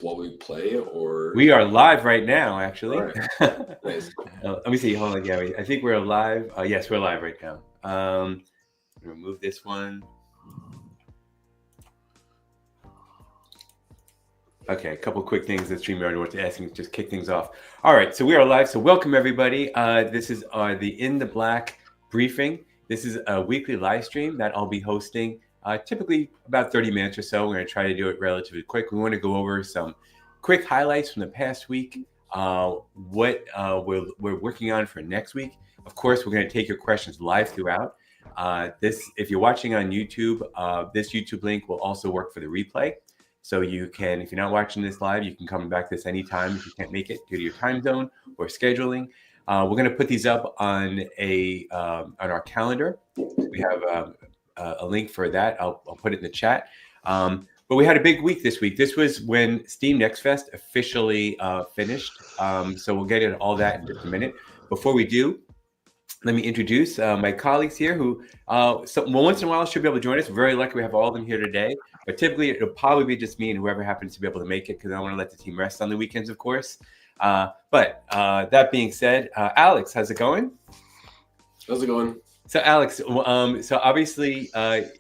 while we play, or We are live right now, actually. all right, nice. Let me see. Hold on, Gary. I think we're live. Yes, we're live right now. Remove this one. Okay, a couple quick things that StreamYard wants to ask me to just kick things off. All right, so we are live. So welcome everybody. This is the In the Black briefing. This is a weekly live stream that I'll be hosting. Typically about 30 minutes or so. We're going to try to do it relatively quick. We want to go over some quick highlights from the past week. What we're working on for next week. Of course, we're going to take your questions live throughout. If you're watching on YouTube, this YouTube link will also work for the replay. So you can, if you're not watching this live, you can come back this anytime if you can't make it due to your time zone or scheduling. We're going to put these up on our calendar. We have a link for that. I'll put it in the chat. But we had a big week this week. This was when Steam Next Fest officially finished. So we'll get into all that in just a minute. Before we do, let me introduce my colleagues here who once in a while should be able to join us. We're very lucky we have all of them here today. But typically, it'll probably be just me and whoever happens to be able to make it, because I want to let the team rest on the weekends, of course. But that being said, Alex, how's it going? How's it going? So, Alex, so obviously,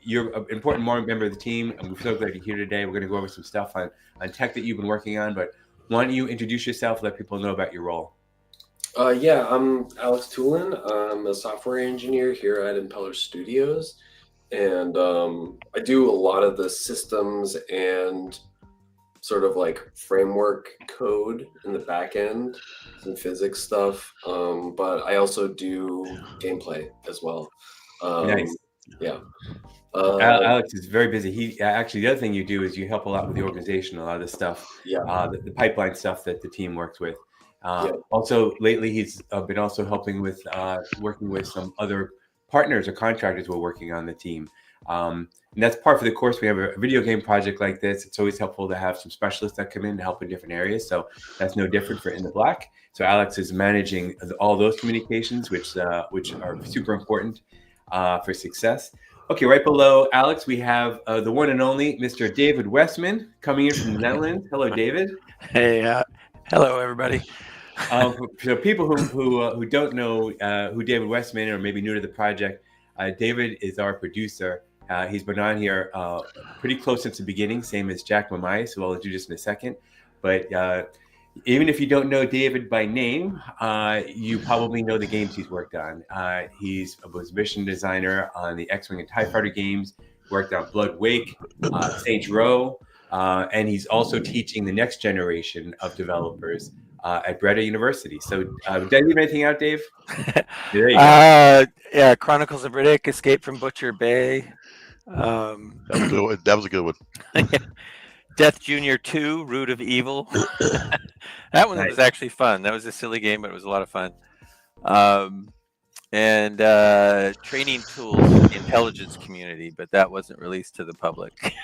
you're an important member of the team, and we're so glad you're here today. We're going to go over some stuff on tech that you've been working on. But why don't you introduce yourself, let people know about your role? Yeah, I'm Alex Toulin. I'm a software engineer here at Impeller Studios. And I do a lot of the systems and sort of like framework code in the back end, some physics stuff. But I also do gameplay as well. Nice. Yeah. Alex is very busy. He actually, the other thing you do is you help a lot with the organization, a lot of the stuff, the pipeline stuff that the team works with. Also, lately he's been also helping with working with some other partners or contractors we're working on the team. And that's part of the course. We have a video game project like this. It's always helpful to have some specialists that come in to help in different areas. So that's no different for In the Black. So Alex is managing all those communications, which are super important for success. Okay, right below Alex, we have the one and only Mr. David Westman coming in from the Netherlands. Hello, David. Hey, hello, everybody. So people who don't know who David Westman or maybe new to the project, David is our producer. He's been on here pretty close since the beginning, same as Jack Mamias, who I'll introduce in a second. But even if you don't know David by name, you probably know the games he's worked on. He was mission designer on the X-Wing and TIE Fighter games, worked on Blood Wake, Saints Row, and he's also teaching the next generation of developers at Breda University. So did I leave anything out, Dave? There you go. Yeah, Chronicles of Riddick, Escape from Butcher Bay. That was a good one. Death Junior 2, Root of Evil. That one was actually fun. That was a silly game, but it was a lot of fun. And training tools for the intelligence community, but that wasn't released to the public.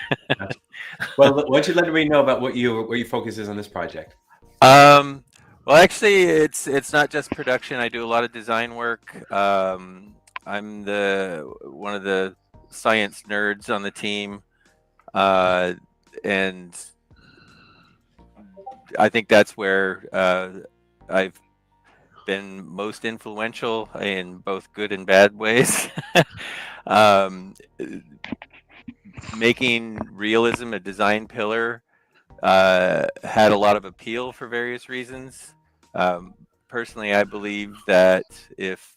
Well, why don't you let everybody know about what your focus is on this project? Well, actually, it's not just production. I do a lot of design work. I'm one of the science nerds on the team, and I think that's where I've been most influential in both good and bad ways. Making realism a design pillar had a lot of appeal for various reasons. Personally, I believe that if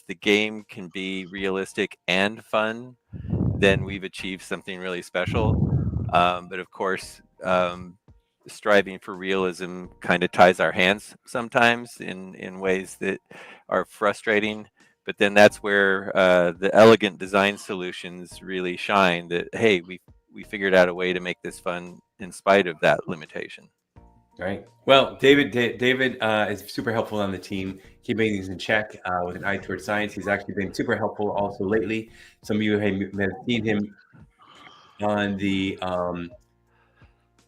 the game can be realistic and fun, then we've achieved something really special. But of course, striving for realism kind of ties our hands sometimes in ways that are frustrating. But then that's where the elegant design solutions really shine. That, hey, we figured out a way to make this fun in spite of that limitation. Right. Well, David is super helpful on the team, keeping things in check with an eye towards science. He's actually been super helpful also lately. Some of you have seen him on the.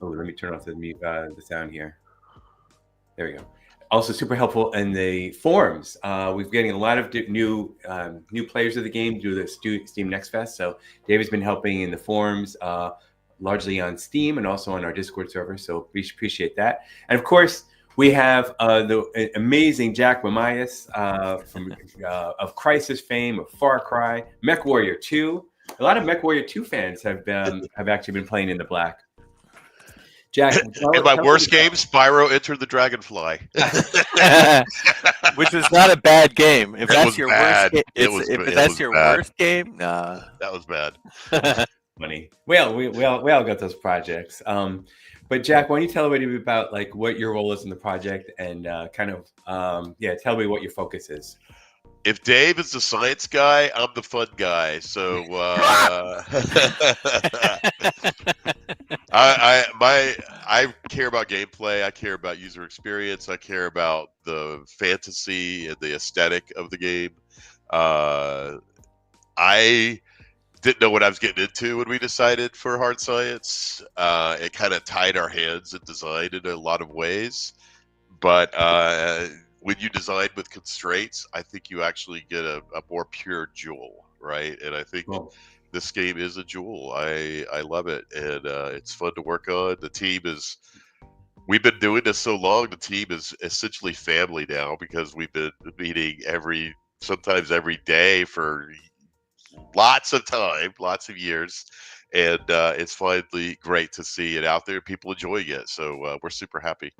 Let me turn off the sound here. There we go. Also super helpful in the forums. We're getting a lot of new players of the game due to the Steam Next Fest. So David's been helping in the forums. largely on Steam and also on our Discord server. So we appreciate that. And of course, we have the amazing Jack Mamias from of Crysis fame, of Far Cry, Mech Warrior 2. A lot of Mech Warrior 2 fans have actually been playing in the black. Jack, in my worst game, Spyro Enter the Dragonfly, which was not a bad game. If that's your bad. worst, if that's your worst game, nah, that was bad. Funny. Well, we all got those projects. But Jack, why don't you tell everybody about like what your role is in the project and tell me what your focus is. If Dave is the science guy, I'm the fun guy. So I care about gameplay. I care about user experience. I care about the fantasy and the aesthetic of the game. I didn't know what I was getting into when we decided for hard science. It kind of tied our hands in design in a lot of ways. But when you design with constraints, I think you actually get a more pure jewel, right? And I think this game is a jewel. I love it, and it's fun to work on. The team is, we've been doing this so long, the team is essentially family now because we've been meeting sometimes every day for lots of time, lots of years. And it's finally great to see it out there, people enjoying it. So we're super happy.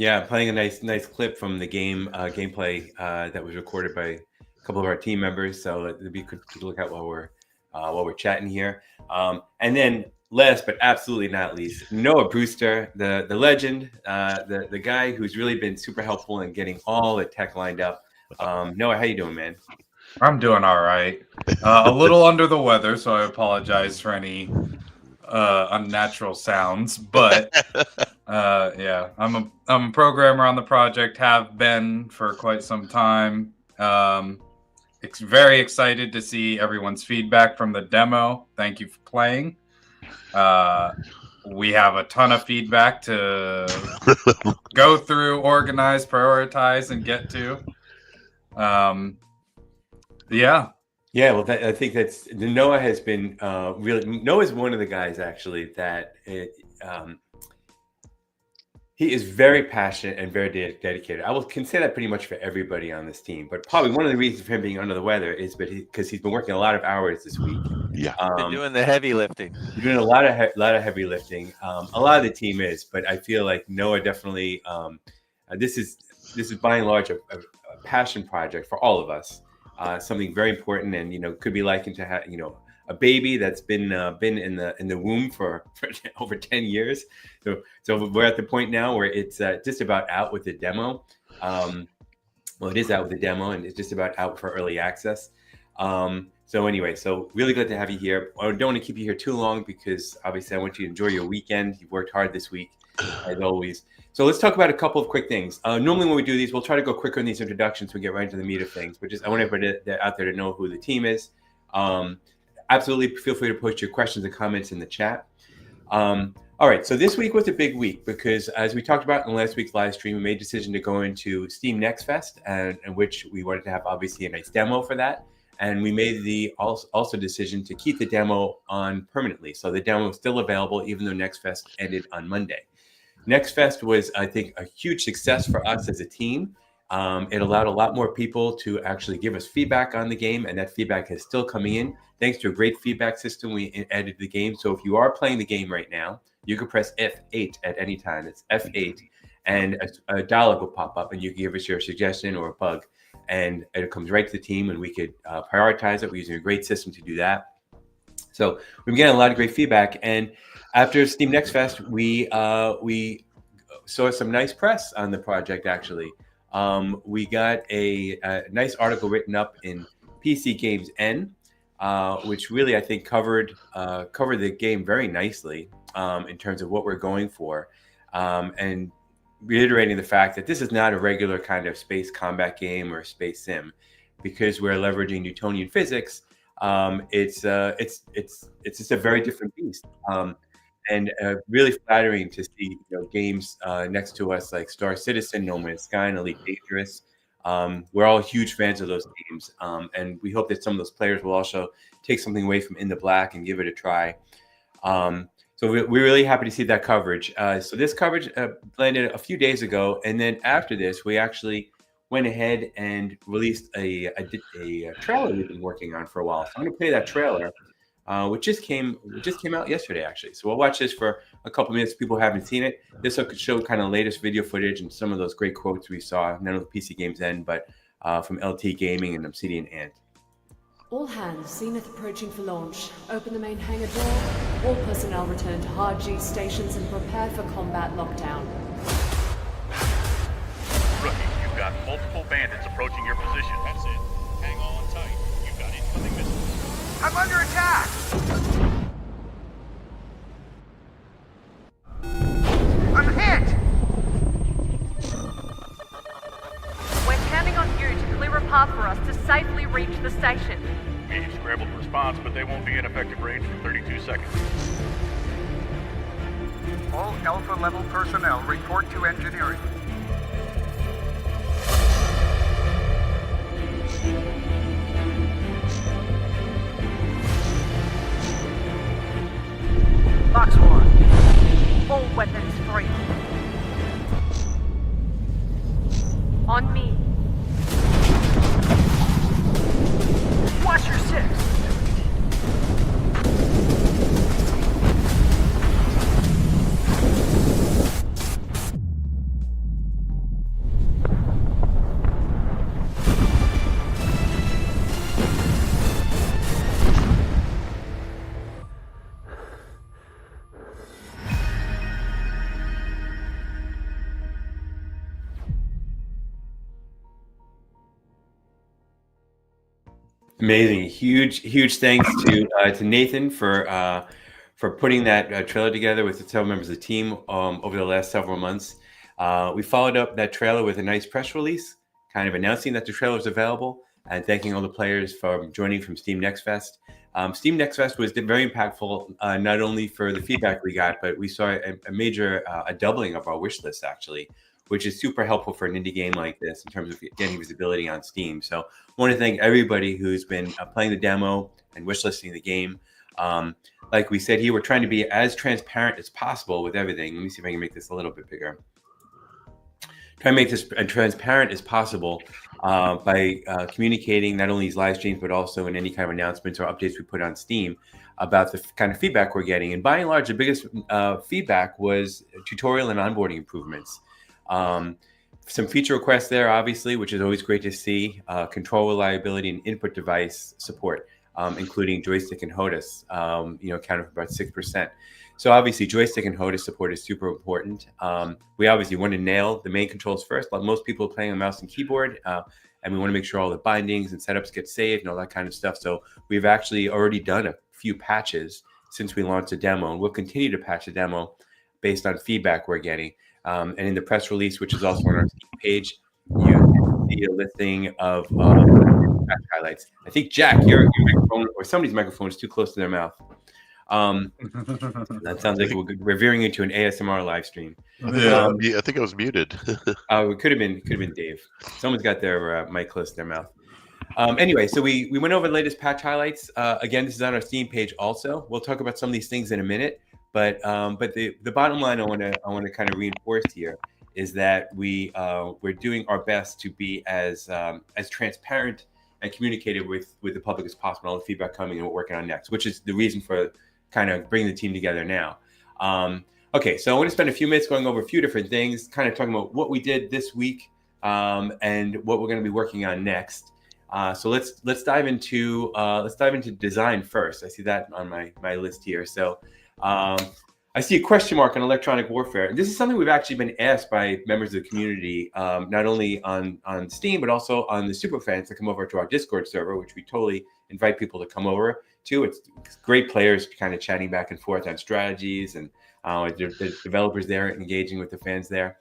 Yeah, playing a nice clip from the game gameplay that was recorded by a couple of our team members. So it'd be good to look at while we're chatting here. And then last but absolutely not least, Noah Brewster, the legend, the guy who's really been super helpful in getting all the tech lined up. Noah, how you doing, man? I'm doing all right. A little under the weather, so I apologize for any unnatural sounds. But yeah, I'm a programmer on the project. Have been for quite some time. Very excited to see everyone's feedback from the demo. Thank you for playing. We have a ton of feedback to go through, organize, prioritize, and get to. Yeah. Well, I think that's Noah has been really. Noah's one of the guys actually that he is very passionate and very dedicated. I can say that pretty much for everybody on this team. But probably one of the reasons for him being under the weather is because he's been working a lot of hours this week. Yeah, been doing the heavy lifting. You're doing a lot of heavy lifting. A lot of the team is, but I feel like Noah definitely. This is by and large a passion project for all of us. Something very important, and could be likened to a baby that's been in the womb for over 10 years. So we're at the point now where it's just about out with the demo. Well, it is out with the demo, and it's just about out for early access. So anyway, so really glad to have you here. I don't want to keep you here too long because obviously I want you to enjoy your weekend. You've worked hard this week, as always. So let's talk about a couple of quick things. Normally when we do these, we'll try to go quicker in these introductions. We get right into the meat of things. But I want everybody out there to know who the team is. Absolutely, feel free to post your questions and comments in the chat. All right, so this week was a big week because as we talked about in last week's live stream, we made a decision to go into Steam Next Fest, and which we wanted to have obviously a nice demo for that. And we made the also decision to keep the demo on permanently. So the demo is still available even though Next Fest ended on Monday. Next Fest was, I think, a huge success for us as a team. It allowed a lot more people to actually give us feedback on the game, and that feedback is still coming in. Thanks to a great feedback system, we added the game. So if you are playing the game right now, you can press F8 at any time. It's F8, and a dialog will pop up, and you can give us your suggestion or a bug, and it comes right to the team, and we could prioritize it. We're using a great system to do that. So we've been getting a lot of great feedback, and after Steam Next Fest, we saw some nice press on the project, actually. We got a nice article written up in PC Games N, which really, I think, covered the game very nicely in terms of what we're going for, and reiterating the fact that this is not a regular kind of space combat game or space sim, because we're leveraging Newtonian physics. It's just a very different beast. And really flattering to see games next to us like Star Citizen, No Man's Sky, and Elite Dangerous. We're all huge fans of those games, and we hope that some of those players will also take something away from In the Black and give it a try. So we're really happy to see that coverage. So this coverage landed a few days ago, and then after this, we actually went ahead and released a trailer we've been working on for a while. So I'm going to play that trailer, which just came out yesterday, actually. So we'll watch this for a couple minutes. People who haven't seen it. This could show kind of latest video footage and some of those great quotes we saw, not only PC Games End, but from LT Gaming and Obsidian Ant. All hands, Zenith approaching for launch. Open the main hangar door. All personnel return to hard G stations and prepare for combat lockdown. Rookie, you've got multiple bandits approaching your position. That's it. Hang on tight. You've got incoming missiles. I'm under attack! I'm hit! We're counting on you to clear a path for us to safely reach the station. We've scrambled response, but they won't be in effective range for 32 seconds. All Alpha level personnel report to engineering. Box 1. All weapons free. On me. Watch your six. Amazing, huge thanks to Nathan for putting that trailer together with several members of the team over the last several months. We followed up that trailer with a nice press release, kind of announcing that the trailer is available and thanking all the players for joining from Steam Next Fest. Steam Next Fest was very impactful, not only for the feedback we got, but we saw a major doubling of our wish list actually, which is super helpful for an indie game like this in terms of getting visibility on Steam. So I want to thank everybody who's been playing the demo and wishlisting the game. Like we said here, we're trying to be as transparent as possible with everything. Let me see if I can make this a little bit bigger. Try and make this as transparent as possible by communicating not only these live streams, but also in any kind of announcements or updates we put on Steam about the kind of feedback we're getting. And by and large, the biggest feedback was tutorial and onboarding improvements. Some feature requests there, obviously, which is always great to see. Control reliability and input device support, including joystick and HOTAS, accounted for about 6%. So obviously, joystick and HOTAS support is super important. We obviously want to nail the main controls first. Like most people are playing on mouse and keyboard, and we want to make sure all the bindings and setups get saved and all that kind of stuff. So we've actually already done a few patches since we launched the demo, and we'll continue to patch the demo based on feedback we're getting. And in the press release, which is also on our Steam page, you can see a listing of patch highlights. I think, Jack, your microphone or somebody's microphone is too close to their mouth. That sounds like we're veering into an ASMR live stream. Yeah, I think I was muted. It could have been Dave. Someone's got their mic close to their mouth. Anyway, so we went over the latest patch highlights. Again, this is on our Steam page also. We'll talk about some of these things in a minute. But the bottom line I want to kind of reinforce here is that we're doing our best to be as transparent and communicative with the public as possible, all the feedback coming and what we're working on next, which is the reason for kind of bringing the team together now. Okay, so I want to spend a few minutes going over a few different things, kind of talking about what we did this week and what we're going to be working on next. So let's dive into design first. I see that on my list here. So I see a question mark on electronic warfare. This is something we've actually been asked by members of the community, not only on Steam, but also on the super fans to come over to our Discord server, which we totally invite people to come over to. It's great players kind of chatting back and forth on strategies, and the developers there engaging with the fans there.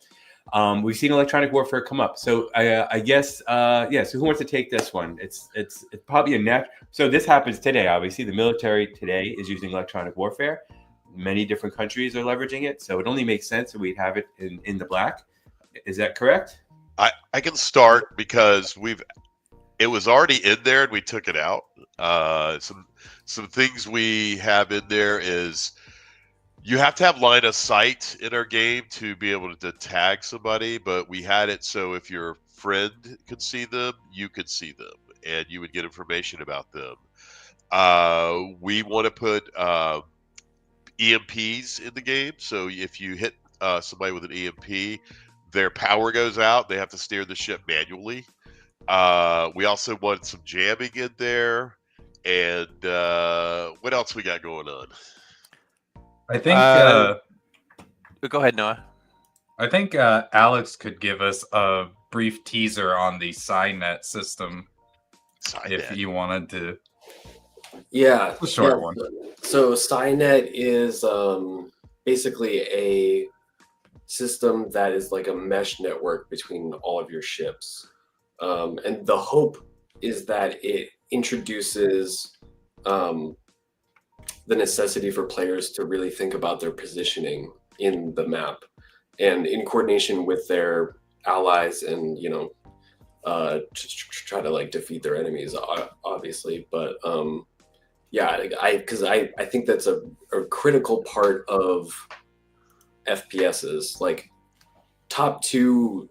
We've seen electronic warfare come up. So I guess, so who wants to take this one? It's probably a net. So this happens today, obviously. The military today is using electronic warfare. Many different countries are leveraging it. So it only makes sense that we'd have it in the black. Is that correct? I can start because it was already in there and we took it out. Some things we have in there is You have to have line of sight in our game to be able to tag somebody, but we had it so if your friend could see them, you could see them, and you would get information about them. We want to put EMPs in the game, so if you hit somebody with an EMP, their power goes out. They have to steer the ship manually. We also want some jamming in there, and what else we got going on? I think Go ahead, Noah. I think Alex could give us a brief teaser on the Cynet system if you wanted to. Yeah, a short one. So Cynet is basically a system that is like a mesh network between all of your ships, and the hope is that it introduces the necessity for players to really think about their positioning in the map and in coordination with their allies, and try to like defeat their enemies, obviously. But I think that's a critical part of FPSs. Like, top two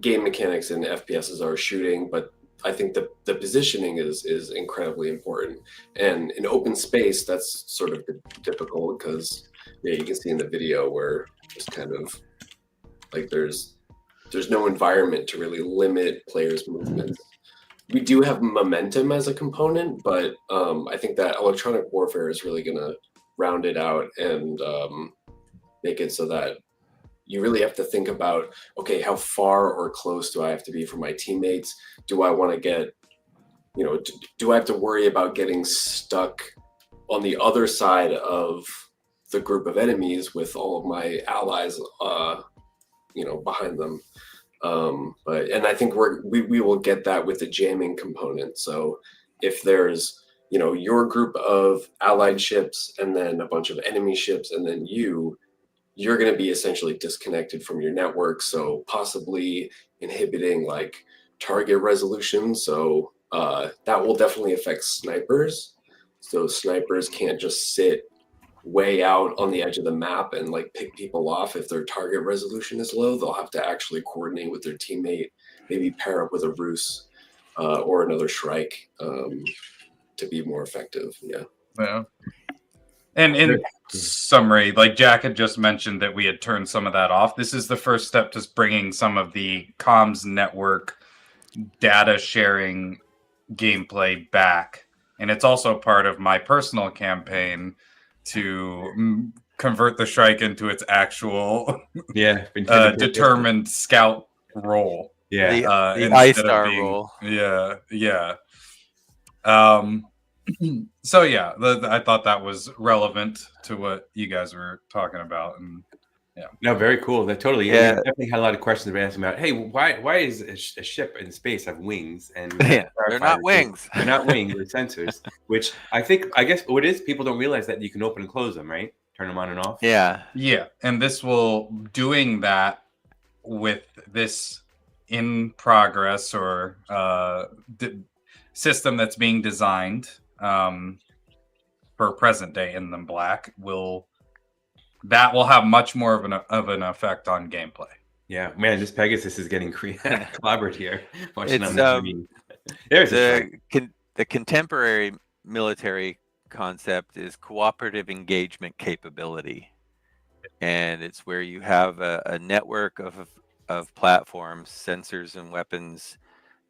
game mechanics in FPSs are shooting, but I think the positioning is incredibly important. And in open space, that's sort of difficult because you can see in the video where just kind of like there's no environment to really limit players' movements. We do have momentum as a component, but I think that electronic warfare is really going to round it out and make it so that you really have to think about, okay, how far or close do I have to be from my teammates? Do I want to get, do I have to worry about getting stuck on the other side of the group of enemies with all of my allies, behind them? And I think we will get that with the jamming component. So if there's, your group of allied ships and then a bunch of enemy ships and then you're going to be essentially disconnected from your network, so possibly inhibiting like target resolution. So that will definitely affect snipers. So snipers can't just sit way out on the edge of the map and like pick people off. If their target resolution is low, they'll have to actually coordinate with their teammate, maybe pair up with a Rus or another Shrike to be more effective. Yeah. And in summary, like Jack had just mentioned that we had turned some of that off. This is the first step to bringing some of the comms network data sharing gameplay back. And it's also part of my personal campaign to convert the Shrike into its actual determined scout role. Yeah, the I-Star role. Yeah. So yeah, I thought that was relevant to what you guys were talking about, and no, very cool. That totally. Yeah, definitely had a lot of questions asking about. Hey, why is a ship in space have wings? And they're not wings. They're not wings. They're sensors. Which I guess what it is, people don't realize that you can open and close them, right? Turn them on and off. Yeah. And this will doing that with this in progress or system that's being designed for present day in the black will have much more of an effect on gameplay. Yeah, man, this Pegasus is getting clobbered here. There's the contemporary military concept is cooperative engagement capability, and it's where you have a network of platforms, sensors, and weapons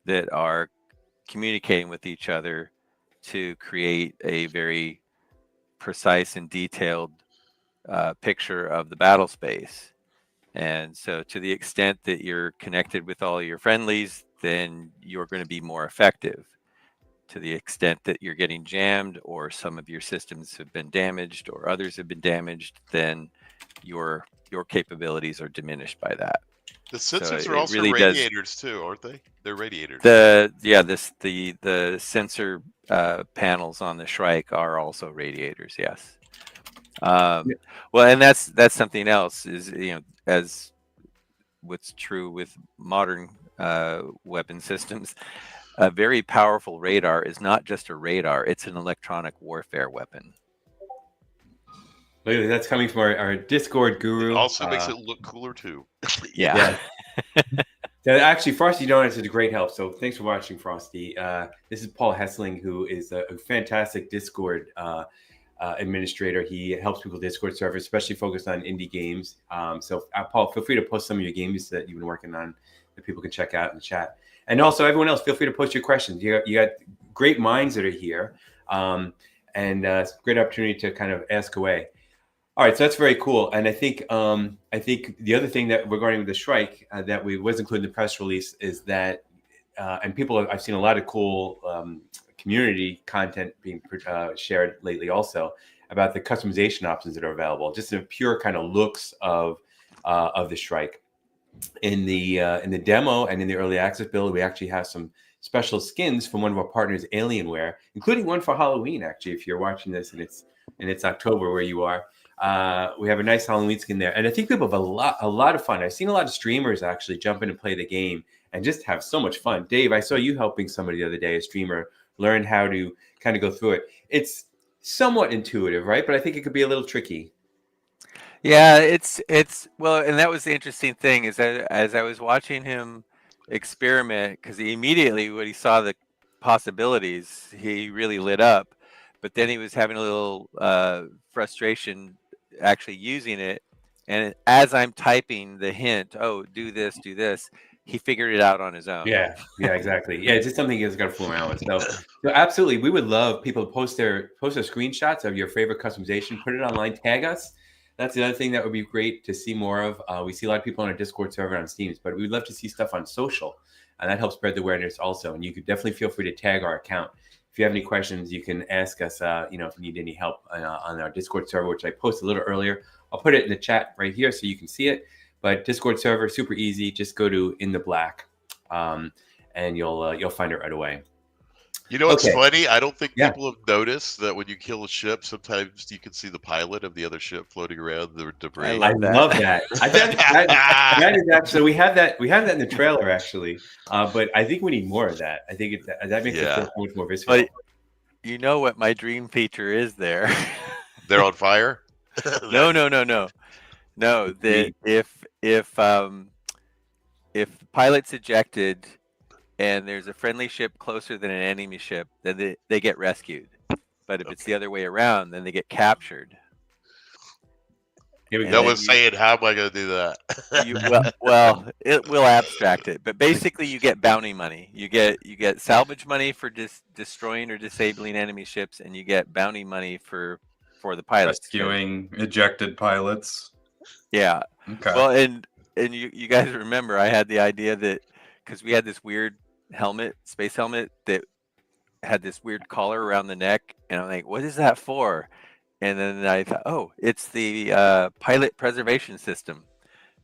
that are communicating with each other to create a very precise and detailed picture of the battle space. And so to the extent that you're connected with all your friendlies, then you're going to be more effective. To the extent that you're getting jammed or some of your systems have been damaged or others have been damaged, then your capabilities are diminished by that. The sensors are also really radiators too, aren't they? They're radiators. The sensor panels on the Shrike are also radiators. Yes. Well, and that's something else. Is as what's true with modern weapon systems, a very powerful radar is not just a radar; it's an electronic warfare weapon. That's coming from our Discord guru. It also makes it look cooler too. Yeah. Actually, Frosty Donuts is a great help. So thanks for watching, Frosty. This is Paul Hessling, who is a fantastic Discord administrator. He helps people Discord servers, especially focused on indie games. So Paul, feel free to post some of your games that you've been working on that people can check out in the chat. And also everyone else, feel free to post your questions. You got great minds that are here, and it's a great opportunity to kind of ask away. All right, so that's very cool. And I think the other thing that regarding the Shrike that was included in the press release is that, and I've seen a lot of cool community content being shared lately also about the customization options that are available, just the pure kind of looks of the Shrike. In the demo and in the early access build, we actually have some special skins from one of our partners, Alienware, including one for Halloween. Actually, if you're watching this and it's October where you are. We have a nice Halloween skin there, and I think people have a lot of fun. I've seen a lot of streamers actually jump in and play the game and just have so much fun. Dave, I saw you helping somebody the other day, a streamer, learn how to kind of go through it. It's somewhat intuitive, right? But I think it could be a little tricky. Yeah, it's well, and that was the interesting thing is that as I was watching him experiment, because he immediately when he saw the possibilities, he really lit up. But then he was having a little frustration actually using it. And as I'm typing the hint, oh, do this, he figured it out on his own. Yeah, exactly. Yeah, it's just something he's got to fool around with. So absolutely, we would love people to post their screenshots of your favorite customization, put it online, tag us. That's the other thing that would be great to see more of. We see a lot of people on our Discord server on Steam, but we'd love to see stuff on social, and that helps spread the awareness also. And you could definitely feel free to tag our account. If you have any questions, you can ask us, if you need any help on our Discord server, which I posted a little earlier. I'll put it in the chat right here so you can see it. But Discord server, super easy. Just go to In the Black, and you'll find it right away. You know what's funny? I don't think people have noticed that when you kill a ship, sometimes you can see the pilot of the other ship floating around the debris. I love that. That is actually we have that in the trailer actually, but I think we need more of that. I think that makes it feel much more visceral. But you know what my dream feature is there? They're on fire? No. That if the pilot's ejected and there's a friendly ship closer than an enemy ship, then they get rescued. But if it's the other way around, then they get captured. No one's saying, how am I going to do that? well, it will abstract it. But basically, you get bounty money. You get salvage money for destroying or disabling enemy ships, and you get bounty money for the pilots. Rescuing ejected pilots. Yeah. Okay. Well, and you guys remember, I had the idea that because we had this weird space helmet that had this weird collar around the neck, and I'm like, what is that for? And then I thought, oh, it's the pilot preservation system,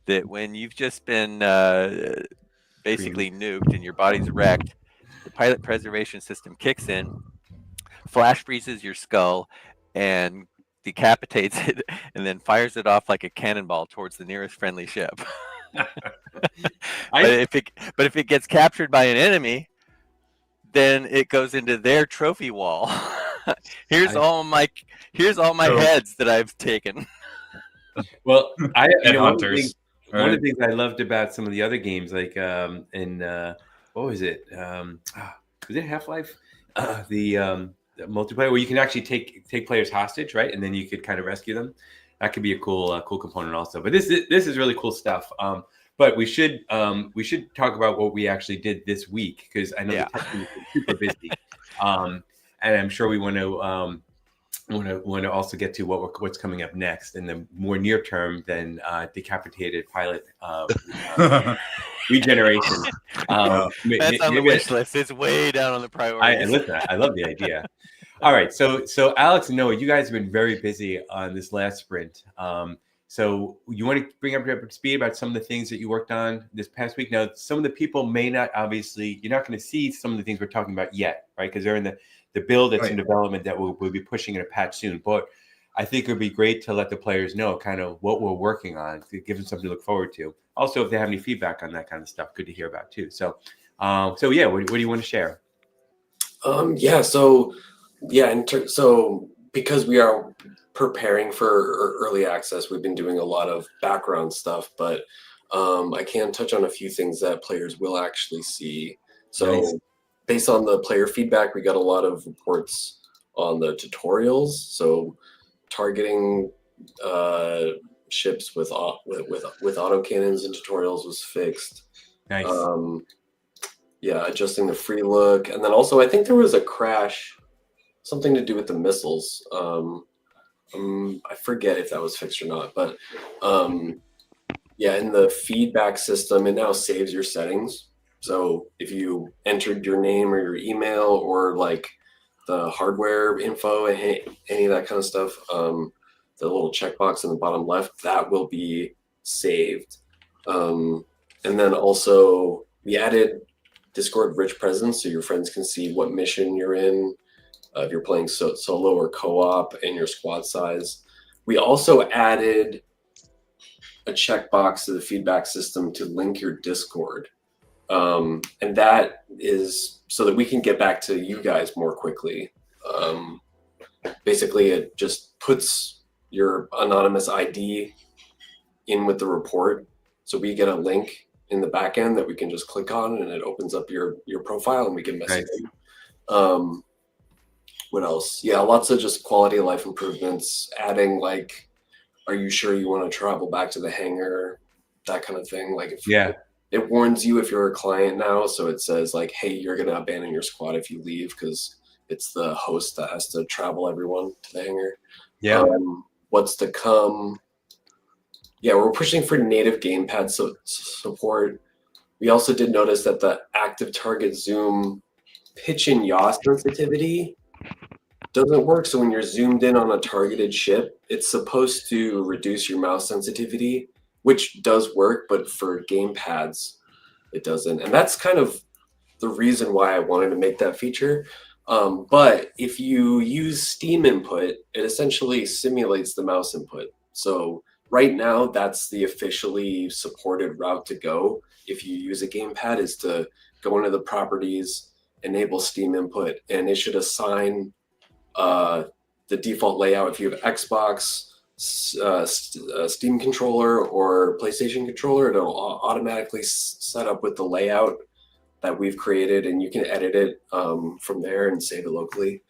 that when you've just been basically nuked and your body's wrecked, the pilot preservation system kicks in, flash freezes your skull, and decapitates it, and then fires it off like a cannonball towards the nearest friendly ship. But if it gets captured by an enemy, then it goes into their trophy wall. Here's all my heads that I've taken. Well, one of the things I loved about some of the other games, like what was it? Was it Half-Life? The multiplayer where you can actually take players hostage, right? And then you could kind of rescue them. That could be a cool component also. But this is really cool stuff. But we should talk about what we actually did this week, because I know the tech team is super busy, and I'm sure we want to also get to what's coming up next in the more near term than decapitated pilot regeneration. That's on the wish list. It's way down on the priority. Listen, I love the idea. All right, so Alex and Noah, you guys have been very busy on this last sprint. So you want to bring up to speed about some of the things that you worked on this past week. Now, some of the people may not, obviously, you're not going to see some of the things we're talking about yet, right? Because they're in the build that's in development that we'll be pushing in a patch soon. But I think it would be great to let the players know kind of what we're working on, to give them something to look forward to. Also, if they have any feedback on that kind of stuff, good to hear about too. So what do you want to share? So because we are preparing for early access, we've been doing a lot of background stuff, but I can touch on a few things that players will actually see. So Nice. based on the player feedback, we got a lot of reports on the tutorials. So targeting ships with autocannons and tutorials was fixed. Nice. Yeah, adjusting the free look, and then also I think there was a crash, something to do with the missiles. I forget if that was fixed or not, but yeah, in the feedback system, it now saves your settings. So if you entered your name or your email or like the hardware info and any of that kind of stuff, the little checkbox in the bottom left, that will be saved. And then also we added Discord rich presence so your friends can see what mission you're in, if you're playing solo or co-op, and your squad size. We also added a checkbox to the feedback system to link your Discord. And that is so that we can get back to you guys more quickly. Basically, it just puts your anonymous ID in with the report. So we get a link in the back end that we can just click on, and it opens up your profile, and we can message you. What else? Yeah, lots of just quality of life improvements, adding like, are you sure you want to travel back to the hangar? That kind of thing. Like, it warns you if you're a client now. So it says like, hey, you're going to abandon your squad if you leave, because it's the host that has to travel everyone to the hangar. Yeah. What's to come? Yeah, we're pushing for native gamepad support. We also did notice that the active target zoom pitch and yaw sensitivity doesn't work. So when you're zoomed in on a targeted ship, it's supposed to reduce your mouse sensitivity, which does work, but for gamepads, it doesn't. And that's kind of the reason why I wanted to make that feature. But if you use Steam input, it essentially simulates the mouse input. So right now, that's the officially supported route to go. If you use a gamepad, is to go into the properties, enable Steam input, and it should assign the default layout. If you have Xbox, Steam controller, or PlayStation controller, it'll automatically set up with the layout that we've created, and you can edit it from there and save it locally.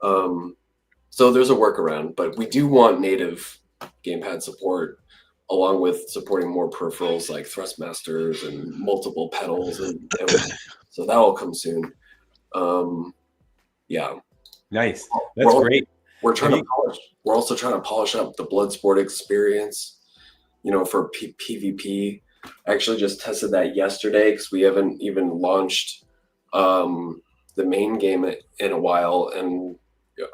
So there's a workaround, but we do want native gamepad support, along with supporting more peripherals like thrustmasters and multiple pedals, and so that will come soon. Yeah. Nice. That's great. We're also trying to polish up the Bloodsport experience, for PvP. I actually just tested that yesterday because we haven't even launched the main game in a while, and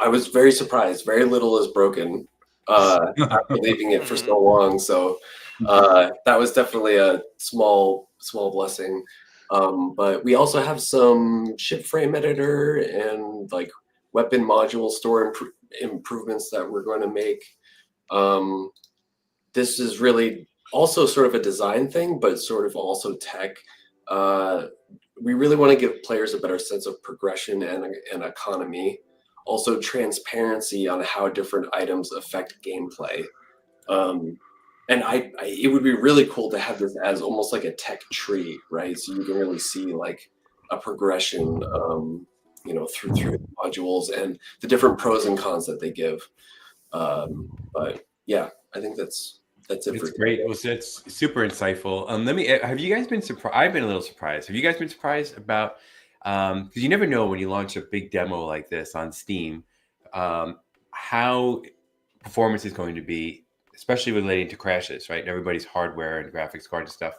I was very surprised. Very little is broken after leaving it for so long. So that was definitely a small blessing. But we also have some ship frame editor and like weapon module store improvements that we're going to make. This is really also sort of a design thing, but sort of also tech. We really want to give players a better sense of progression and economy. Also transparency on how different items affect gameplay. And it would be really cool to have this as almost like a tech tree, right? So you can really see like a progression, through the modules and the different pros and cons that they give. But yeah, I think that's it. It's great. Well, so that's super insightful. Have you guys been surprised? I've been a little surprised. Have you guys been surprised about, because you never know when you launch a big demo like this on Steam, how performance is going to be, especially relating to crashes, right? Everybody's hardware and graphics card and stuff.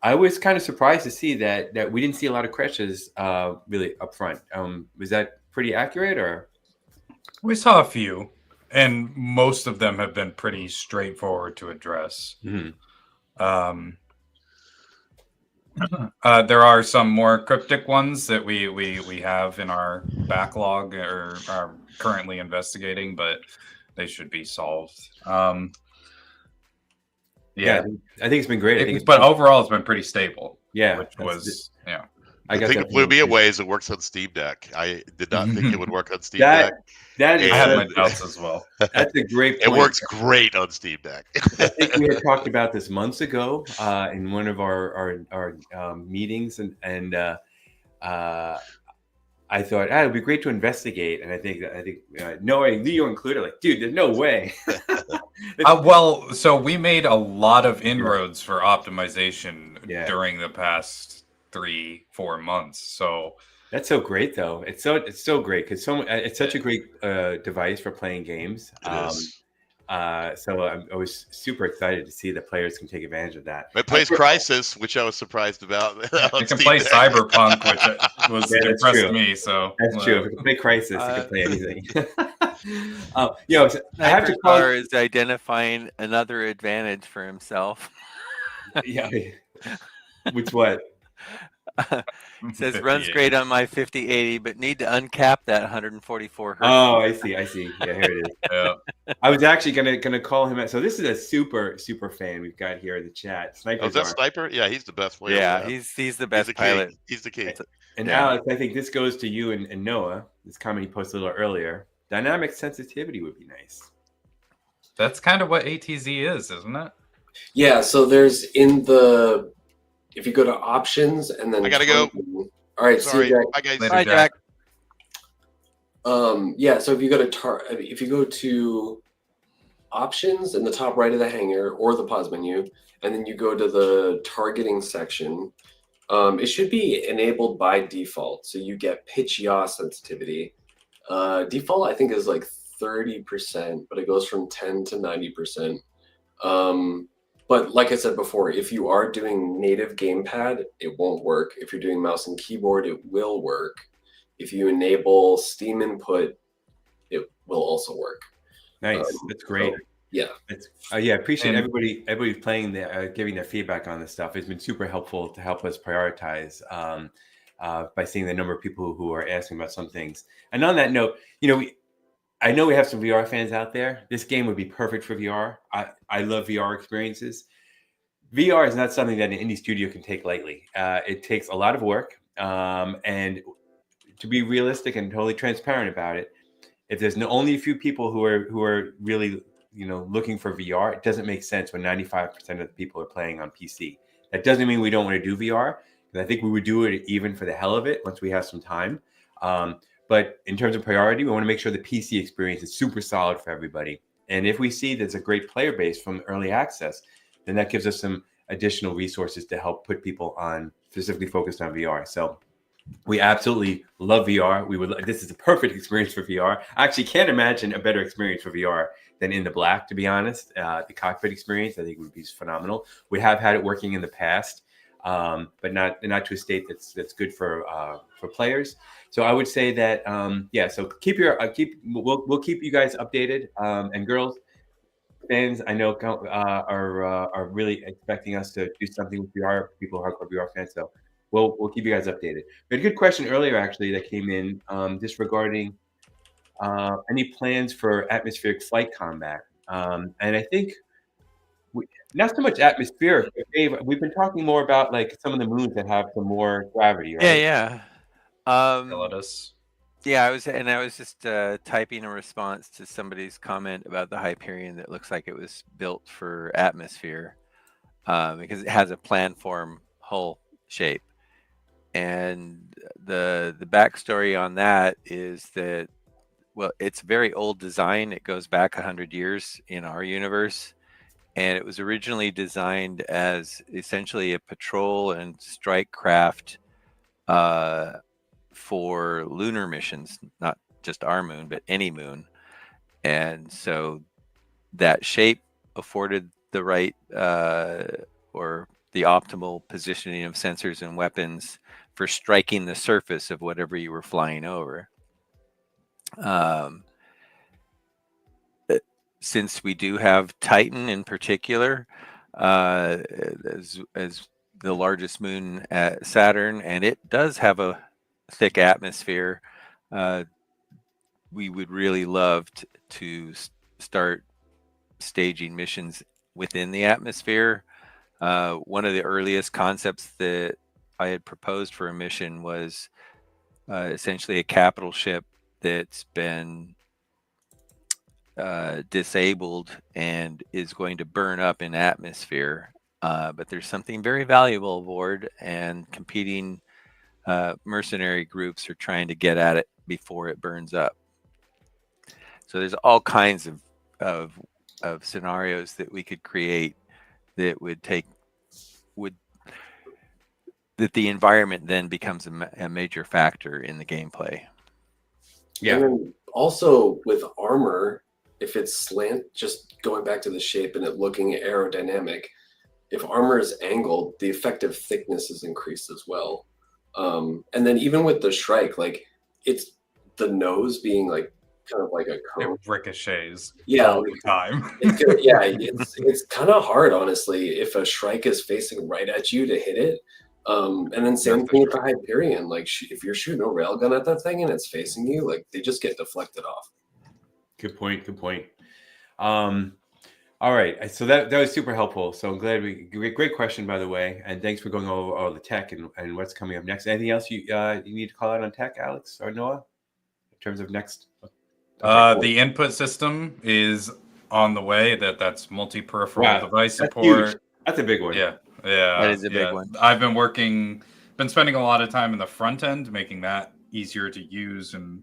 I was kind of surprised to see that we didn't see a lot of crashes really up front. Was that pretty accurate, or? We saw a few, and most of them have been pretty straightforward to address. Mm-hmm. There are some more cryptic ones that we have in our backlog or are currently investigating, but they should be solved. Yeah, I think it's been great. But overall, it's been pretty stable. Yeah, which was The thing that blew me away is it works on Steam Deck. I did not think it would work on Steam Deck. That is I have my And doubts as well. that's a great it point. works great on Steam Deck. I think we had talked about this months ago in one of our meetings, and I thought it would be great to investigate. And I think Noah, Leo included, like, dude, there's no way. Well, so we made a lot of inroads for optimization during the past 3-4 months. So that's so great, though. It's so great because it's such a great device for playing games. So I was super excited to see that players can take advantage of that. It plays Crisis, which I was surprised about. It can play Cyberpunk, which impressed me. So that's true. If it can play Crisis, it can play anything. I have to call is identifying another advantage for himself. Yeah. Which what? It says runs great on my 5080, but need to uncap that 144 hertz. Oh, I see. Yeah, here it is. Yeah. I was actually gonna call him out. So this is a super fan we've got here in the chat. Sniper. Oh, is that Sniper? Yeah, he's the best player. Yeah, he's the best pilot. He's the king. And Alex, I think this goes to you and Noah. This comment he posted a little earlier. Dynamic sensitivity would be nice. That's kind of what ATZ is, isn't it? Yeah. So there's if you go to options and then I gotta go. All right, sorry. See you, Jack. Bye, guys. Bye, Jack. Yeah, so if you go to options in the top right of the hangar or the pause menu, and then you go to the targeting section, it should be enabled by default. So you get pitch yaw sensitivity. Default, I think, is like 30%, but it goes from 10 to 90%. But like I said before, if you are doing native gamepad, it won't work. If you're doing mouse and keyboard, it will work. If you enable Steam input, it will also work. Nice. That's great. So, yeah. I appreciate everybody playing giving their feedback on this stuff. It's been super helpful to help us prioritize by seeing the number of people who are asking about some things. And on that note, I know we have some VR fans out there. This game would be perfect for VR. I love VR experiences. VR is not something that an indie studio can take lightly. It takes a lot of work. And to be realistic and totally transparent about it, if there's only a few people who are really looking for VR, it doesn't make sense when 95% of the people are playing on PC. That doesn't mean we don't want to do VR. I think we would do it even for the hell of it once we have some time. But in terms of priority, we want to make sure the PC experience is super solid for everybody. And if we see there's a great player base from early access, then that gives us some additional resources to help put people on specifically focused on VR. So we absolutely love VR. This is a perfect experience for VR. I actually can't imagine a better experience for VR than In the Black, to be honest. The cockpit experience, I think, would be phenomenal. We have had it working in the past, but not to a state that's good for players. So I would say that So we'll keep you guys updated. And girls, fans, I know are really expecting us to do something with VR. People who are hardcore VR fans, so we'll keep you guys updated. We had a good question earlier actually that came in just regarding any plans for atmospheric flight combat, and I think. Not so much atmospheric. Dave, we've been talking more about like some of the moons that have some more gravity, right? Yeah. Yeah, I was just typing a response to somebody's comment about the Hyperion that looks like it was built for atmosphere because it has a planform hull shape. And the backstory on that is that, well, it's a very old design. It goes back 100 years in our universe. And it was originally designed as essentially a patrol and strike craft for lunar missions, not just our moon, but any moon. And so that shape afforded the right or the optimal positioning of sensors and weapons for striking the surface of whatever you were flying over. Since we do have Titan in particular as the largest moon at Saturn, and it does have a thick atmosphere, we would really love to start staging missions within the atmosphere. One of the earliest concepts that I had proposed for a mission was essentially a capital ship that's been disabled and is going to burn up in atmosphere. But there's something very valuable aboard, and competing mercenary groups are trying to get at it before it burns up. So there's all kinds of scenarios that we could create that that the environment then becomes a major factor in the gameplay. Yeah. And then also with armor, if it's slant, just going back to the shape and it looking aerodynamic, if armor is angled, the effective thickness is increased as well. And then even with the Shrike, like it's the nose being like kind of like a cone. It ricochets Yeah, all the time. It's good. Yeah, it's kind of hard, honestly, if a Shrike is facing right at you to hit it. And then same thing with the Hyperion. Like if you're shooting a railgun at that thing and it's facing you, like they just get deflected off. Good point. Good point. All right. So that was super helpful. So I'm glad great question, by the way. And thanks for going over all the tech and what's coming up next. Anything else you need to call out on tech, Alex or Noah, in terms of next? The input system is on the way. That's multi-peripheral device support. Huge. That's a big one. Yeah. That is a big one. I've been spending a lot of time in the front end, making that easier to use and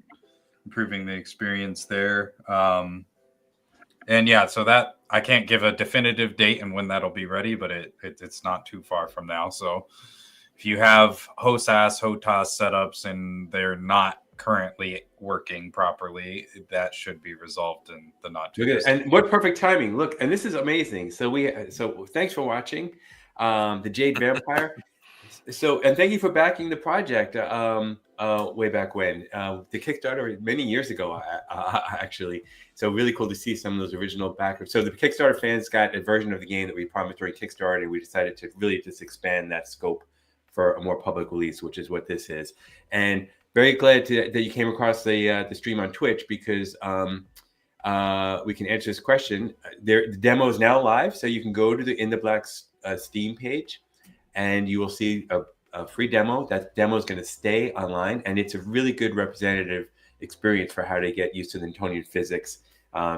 improving the experience there. And yeah, so that I can't give a definitive date and when that'll be ready, but it's not too far from now. So if you have HOTAS setups and they're not currently working properly, that should be resolved in the not too distant. And what perfect timing. Look, and this is amazing. So thanks for watching the Jade Vampire. And thank you for backing the project way back when. The Kickstarter many years ago, actually. So really cool to see some of those original backers. So the Kickstarter fans got a version of the game that we promised during Kickstarter, and we decided to really just expand that scope for a more public release, which is what this is. And very glad that you came across the stream on Twitch, because we can answer this question. The demo is now live, so you can go to the In the Black's Steam page, and you will see a free demo. That demo is going to stay online, and it's a really good representative experience for how to get used to the Newtonian physics.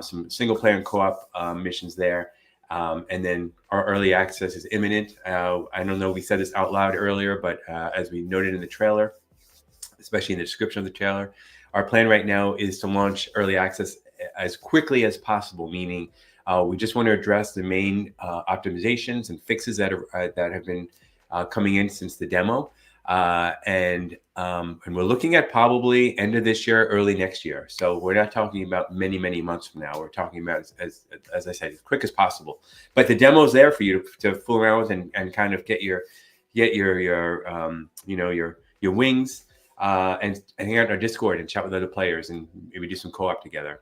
Some single player and co-op missions there. And then our early access is imminent. I don't know if we said this out loud earlier, but as we noted in the trailer, especially in the description of the trailer, our plan right now is to launch early access as quickly as possible, meaning we just want to address the main optimizations and fixes that have been coming in since the demo. And we're looking at probably end of this year, early next year. So we're not talking about many, many months from now. We're talking about, as I said, as quick as possible. But the demo is there for you to fool around with and kind of get your wings and hang out in our Discord and chat with other players and maybe do some co-op together.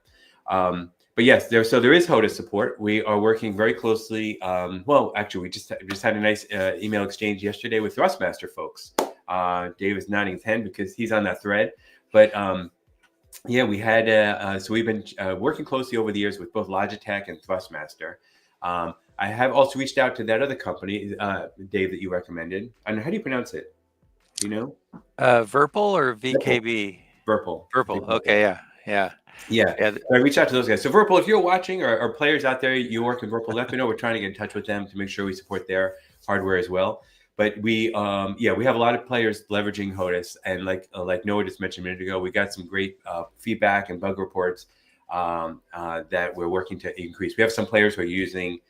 But yes, there is HOTAS support. We are working very closely. Well, actually, we just had a nice email exchange yesterday with Thrustmaster folks. Dave is nodding his head because he's on that thread. But yeah, we had so we've been working closely over the years with both Logitech and Thrustmaster. I have also reached out to that other company, Dave, that you recommended. And how do you pronounce it? Do you know? Verpal or VKB? Verpal. Verpal. Okay, yeah. I reach out to those guys. So Verpal, if you're watching or players out there, you work in Verpal, let me know. We're trying to get in touch with them to make sure we support their hardware as well. But we have a lot of players leveraging HOTAS, and like Noah just mentioned a minute ago, we got some great feedback and bug reports that we're working to increase. We have some players who are using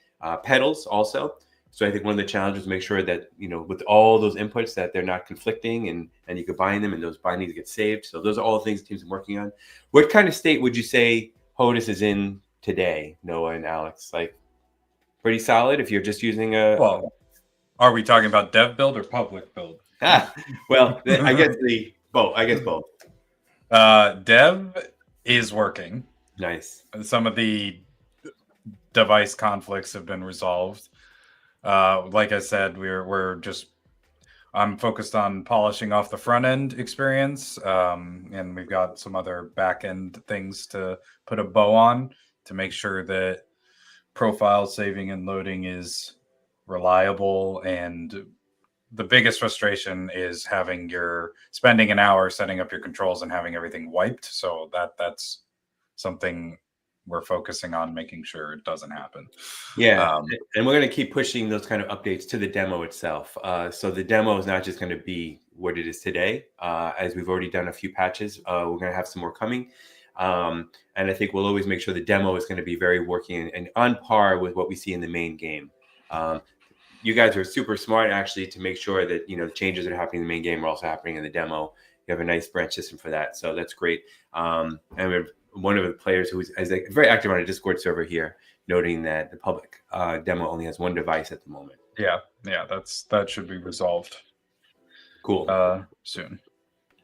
pedals also. So I think one of the challenges is make sure that, with all those inputs, that they're not conflicting and you combine them and those bindings get saved. So those are all the things the team's working on. What kind of state would you say HOTAS is in today, Noah and Alex? Like pretty solid if you're just using a... Well, are we talking about dev build or public build? Well, I guess both. Dev is working. Nice. Some of the device conflicts have been resolved. Like I said, I'm focused on polishing off the front end experience, and we've got some other back end things to put a bow on to make sure that profile saving and loading is reliable and the biggest frustration is spending an hour setting up your controls and having everything wiped. So that's something we're focusing on, making sure it doesn't happen. Yeah, and we're going to keep pushing those kind of updates to the demo itself. So the demo is not just going to be what it is today. As we've already done a few patches, we're going to have some more coming. And I think we'll always make sure the demo is going to be very working and on par with what we see in the main game. You guys are super smart, actually, to make sure that the changes that are happening in the main game are also happening in the demo. You have a nice branch system for that, so that's great. And we have one of the players who is very active on a Discord server here, noting that the public demo only has one device at the moment. Yeah, that should be resolved. Cool. Soon.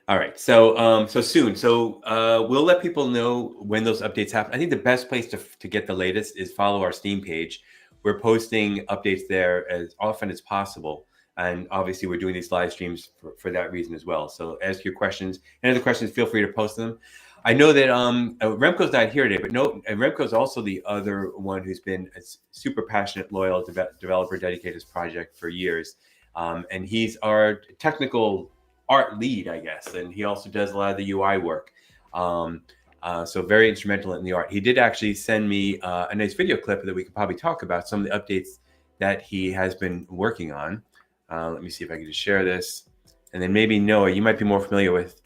All right, so soon. So we'll let people know when those updates happen. I think the best place to get the latest is follow our Steam page. We're posting updates there as often as possible. And obviously, we're doing these live streams for that reason as well. So ask your questions. Any other questions, feel free to post them. I know that Remco's not here today, but Remco's also the other one who's been a super passionate, loyal developer dedicated to this project for years. And he's our technical art lead, I guess. And he also does a lot of the UI work. So very instrumental in the art. He did actually send me a nice video clip that we could probably talk about some of the updates that he has been working on. Let me see if I can just share this. And then maybe Noah, you might be more familiar with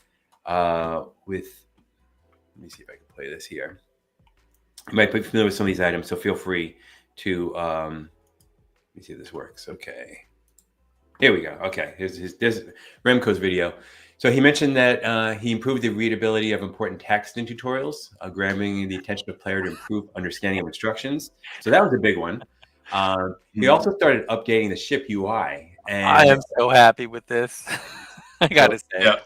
let me see if I can play this here. You might be familiar with some of these items, so feel free to, let me see if this works. Okay. Here we go. Okay, here's Remco's video. So he mentioned that he improved the readability of important text in tutorials, grabbing the attention of player to improve understanding of instructions. So that was a big one. He also started updating the ship UI. And I am so happy with this. I gotta say. Yeah.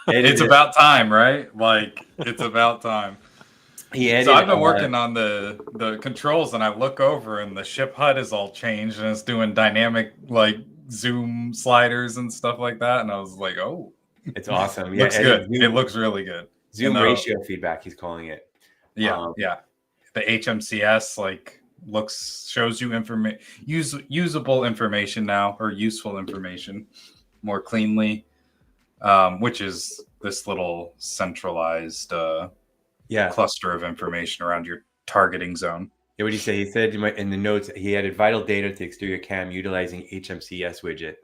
It's about time, right? Like, it's about time. So I've been working on the controls, and I look over, and the ship HUD is all changed, and it's doing dynamic zoom sliders and stuff like that. And I was like, oh, it's awesome. Yeah, looks good. It looks really good. Zoom ratio feedback, he's calling it. Yeah, the HMCS shows you usable information now, or useful information more cleanly. Which is this little centralized cluster of information around your targeting zone. Yeah, what did he say? He said in the notes he added vital data to the exterior cam utilizing HMCS widget.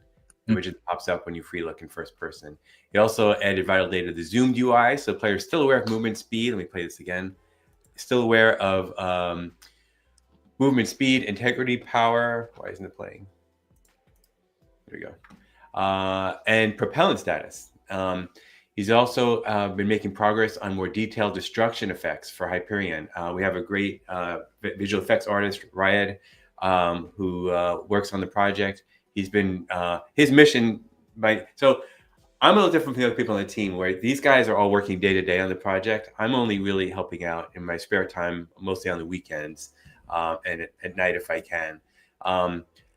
The widget pops up when you free look in first person. He also added vital data to the zoomed UI, so players still aware of movement speed. Let me play this again. Still aware of movement speed, integrity, power. Why isn't it playing? There we go. And propellant status. He's also been making progress on more detailed destruction effects for Hyperion. We have a great visual effects artist, Ryad, who works on the project. He's been his mission so I'm a little different from the other people on the team, where these guys are all working day to day on the project. I'm only really helping out in my spare time, mostly on the weekends and at night if I can.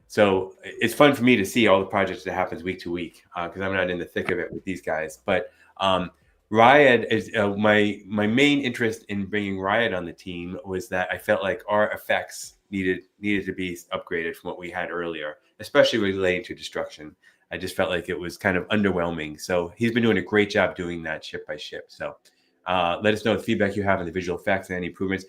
So it's fun for me to see all the projects that happens week to week because I'm not in the thick of it with these guys. But Ryad is my main interest in bringing Ryad on the team was that I felt like our effects needed to be upgraded from what we had earlier, especially relating to destruction. I just felt like it was kind of underwhelming. So he's been doing a great job doing that ship by ship. So let us know the feedback you have on the visual effects and any improvements.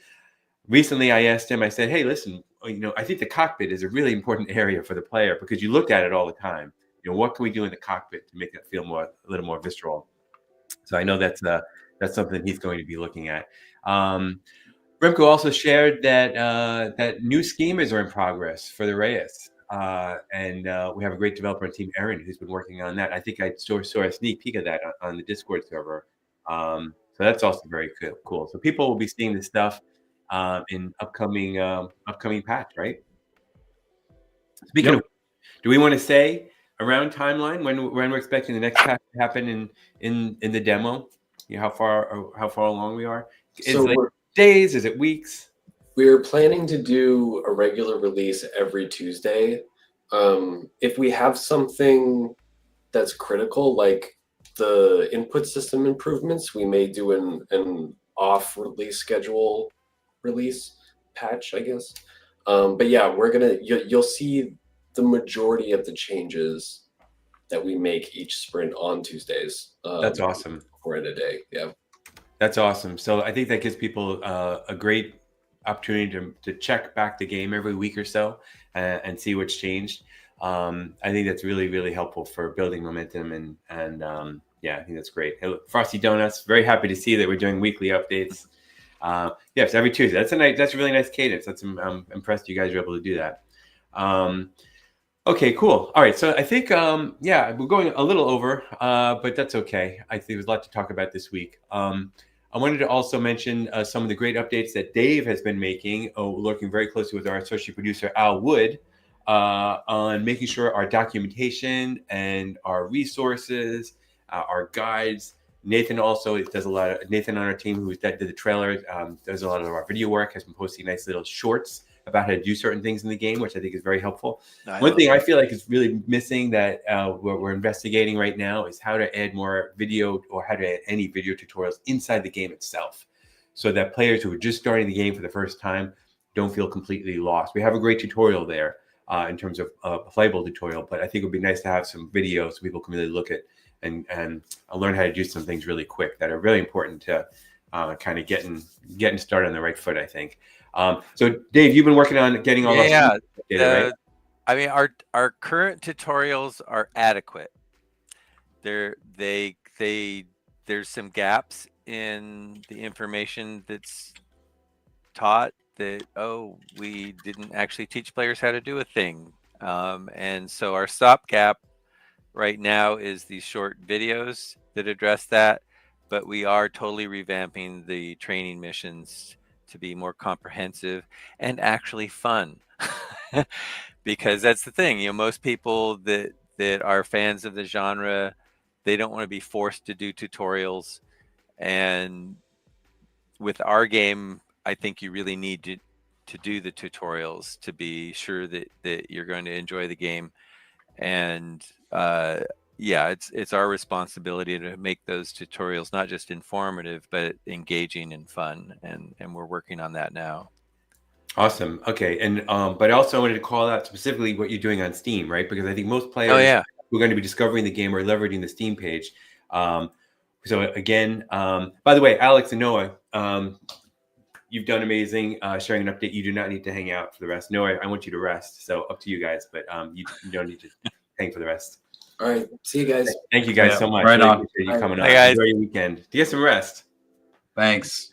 Recently, I asked him, I said, hey, listen, I think the cockpit is a really important area for the player because you look at it all the time. What can we do in the cockpit to make it feel a little more visceral? So I know that's something he's going to be looking at. Remco also shared that new schemas are in progress for the Reyes. And we have a great developer on team, Aaron, who's been working on that. I think I saw a sneak peek of that on the Discord server. So that's also very cool. So people will be seeing this stuff in upcoming patch, right? Speaking of, do we want to say around timeline when we're expecting the next patch to happen in the demo? How far along we are? Is it days? Is it weeks? We're planning to do a regular release every Tuesday. If we have something that's critical, like the input system improvements, we may do an off release schedule release patch, I guess. But yeah, you'll see the majority of the changes that we make each sprint on Tuesdays. That's awesome. We're in a day. Yeah. That's awesome. So I think that gives people a great opportunity to check back the game every week or so and see what's changed. I think that's really, really helpful for building momentum and yeah, I think that's great. Hey, look, Frosty Donuts, very happy to see that we're doing weekly updates. Yes, every Tuesday. That's a really nice cadence. I'm impressed you guys are able to do that. Okay, cool. All right, so I think yeah, we're going a little over, but that's okay. I think there's a lot to talk about this week. I wanted to also mention some of the great updates that Dave has been making, working very closely with our associate producer Al Wood on making sure our documentation and our resources, our guides. Nathan also does a lot of, Nathan on our team who did the trailer, does a lot of our video work, has been posting nice little shorts about how to do certain things in the game, which I think is very helpful. One thing I feel like is really missing that we're investigating right now is how to add more video or how to add any video tutorials inside the game itself so that players who are just starting the game for the first time don't feel completely lost. We have a great tutorial there in terms of a playable tutorial, but I think it would be nice to have some videos so people can really look at and learn how to do some things really quick that are really important to kind of getting started on the right foot, I think. So Dave, you've been working on getting all yeah, data, right? I mean, our current tutorials are adequate. There's some gaps in the information that's taught that, we didn't actually teach players how to do a thing. And so our stopgap right now is these short videos that address that, but we are totally revamping the training missions to be more comprehensive and actually fun. Because that's the thing, most people that are fans of the genre, they don't want to be forced to do tutorials. And with our game, I think you really need to do the tutorials to be sure that you're going to enjoy the game. And yeah, it's our responsibility to make those tutorials not just informative, but engaging and fun. And we're working on that now. Awesome. Okay. And but I also wanted to call out specifically what you're doing on Steam, right? Because I think most players who are going to be discovering the game are leveraging the Steam page. So again, by the way, Alex and Noah, you've done amazing sharing an update. You do not need to hang out for the rest. Noah, I want you to rest. So up to you guys, but you don't need to hang for the rest. All right. See you guys. Thank you guys so much. Right really on. appreciate you coming on. Hey, guys. Enjoy your weekend. Do get some rest. Thanks.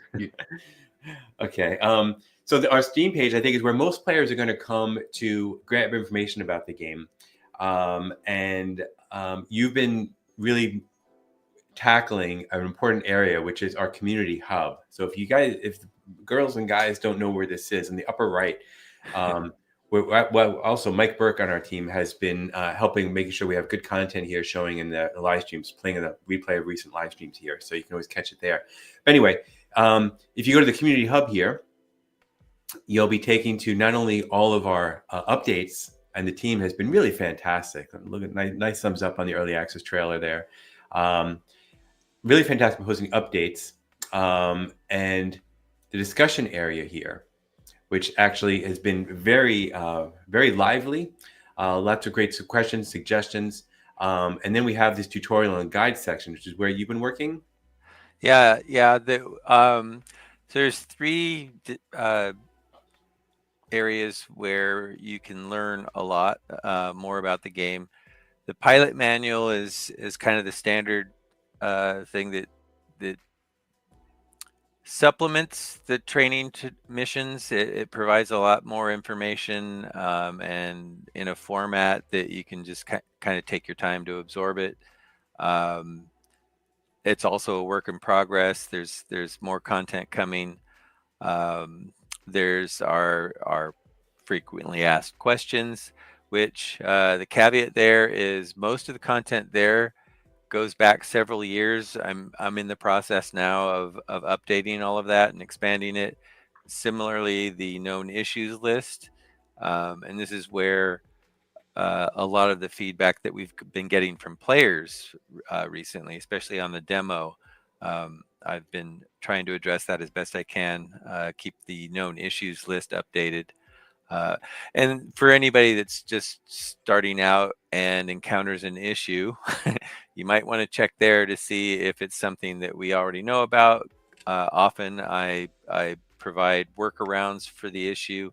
Okay. So our Steam page, I think, is where most players are going to come to grab information about the game. And you've been really tackling an important area, which is our community hub. So if girls and guys don't know where this is, in the upper right, also Mike Burke on our team has been helping, making sure we have good content here, showing in the live streams, playing in the replay of recent live streams here, so you can always catch it there. But anyway, if you go to the community hub here, you'll be taken to not only all of our updates, and the team has been really fantastic. Look at nice thumbs up on the early access trailer there. Really fantastic posting updates, and the discussion area here, which actually has been very, very lively. Lots of great questions, suggestions. And then we have this tutorial and guide section, which is where you've been working. Yeah. So there's 3 areas where you can learn a lot more about the game. The pilot manual is kind of the standard thing that supplements the training missions. It provides a lot more information and in a format that you can just kind of take your time to absorb it. It's also a work in progress. There's more content coming. There's our frequently asked questions, which the caveat there is most of the content there goes back several years. I'm in the process now of updating all of that and expanding it. Similarly, the known issues list, and this is where a lot of the feedback that we've been getting from players recently, especially on the demo, I've been trying to address that as best I can, keep the known issues list updated. And for anybody that's just starting out and encounters an issue, you might want to check there to see if it's something that we already know about. Often I provide workarounds for the issue,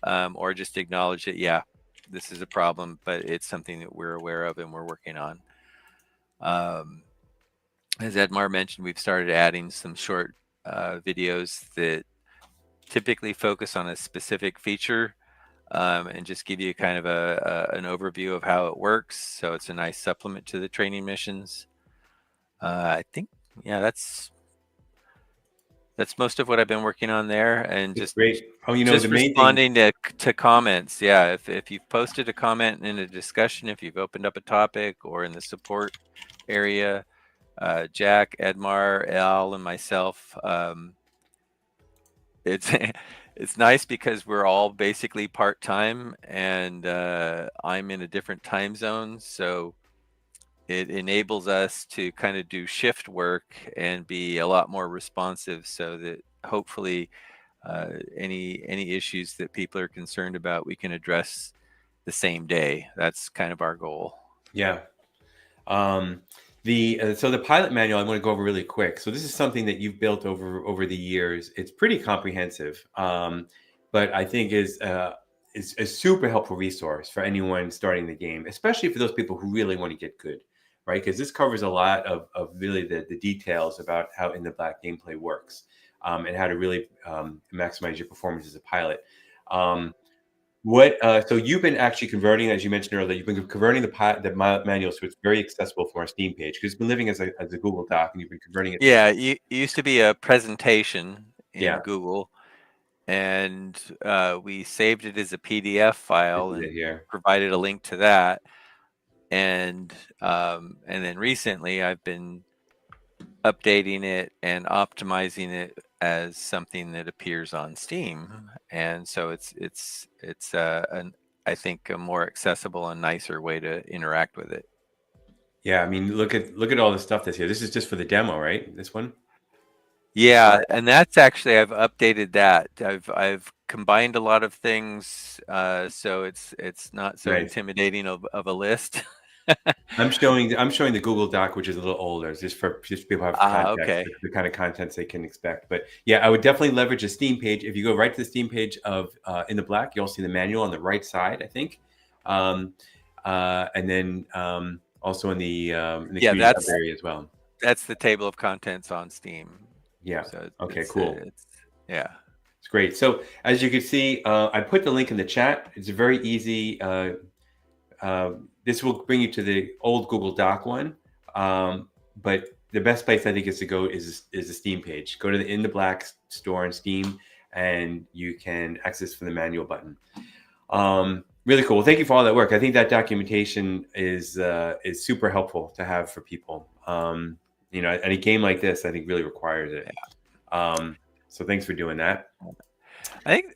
or just acknowledge that, yeah, this is a problem, but it's something that we're aware of and we're working on. As Edmar mentioned, we've started adding some short videos that typically focus on a specific feature, and just give you kind of an overview of how it works. So it's a nice supplement to the training missions. I think, yeah, that's most of what I've been working on there, and It's just great. Oh, you know, just the main thing. responding to comments. Yeah, if you've posted a comment in a discussion, if you've opened up a topic, or in the support area, Jack, Edmar, Al, and myself, it's it's nice because we're all basically part-time, and I'm in a different time zone, so it enables us to kind of do shift work and be a lot more responsive, so that hopefully any issues that people are concerned about, we can address the same day. That's kind of our goal. Yeah. So the pilot manual I want to go over really quick. So this is something that you've built over the years. It's pretty comprehensive, but I think is a super helpful resource for anyone starting the game, especially for those people who really want to get good, right? Because this covers a lot of really the details about how In the Black gameplay works, and how to really maximize your performance as a pilot. So you've been actually converting, as you mentioned earlier, you've been converting the manual so it's very accessible from our Steam page, because it's been living as a Google Doc, and you've been converting it. Yeah, it used to be a presentation in Yeah. Google, and we saved it as a PDF file and provided a link to that. And then recently I've been updating it and optimizing it as something that appears on Steam, and so it's I think a more accessible and nicer way to interact with it. Yeah, I mean, look at all the stuff that's here. This is just for the demo, right? This one. Yeah, and that's actually, I've updated that. I've combined a lot of things, so it's not so intimidating of a list. I'm showing the Google Doc, which is a little older, just people have context, okay. the kind of contents they can expect. But yeah, I would definitely leverage a Steam page. If you go right to the Steam page of In the Black, you'll see the manual on the right side, I think, and then also in the community area as well. That's the table of contents on Steam. Yeah. So okay. Cool. Yeah. It's great. So as you can see, I put the link in the chat. It's very easy. This will bring you to the old Google Doc one, but the best place I think is to go is the Steam page. Go to the In the Black store on Steam, and you can access from the manual button. Really cool. Well, thank you for all that work. I think that documentation is super helpful to have for people. And a game like this, I think, really requires it. So thanks for doing that. I think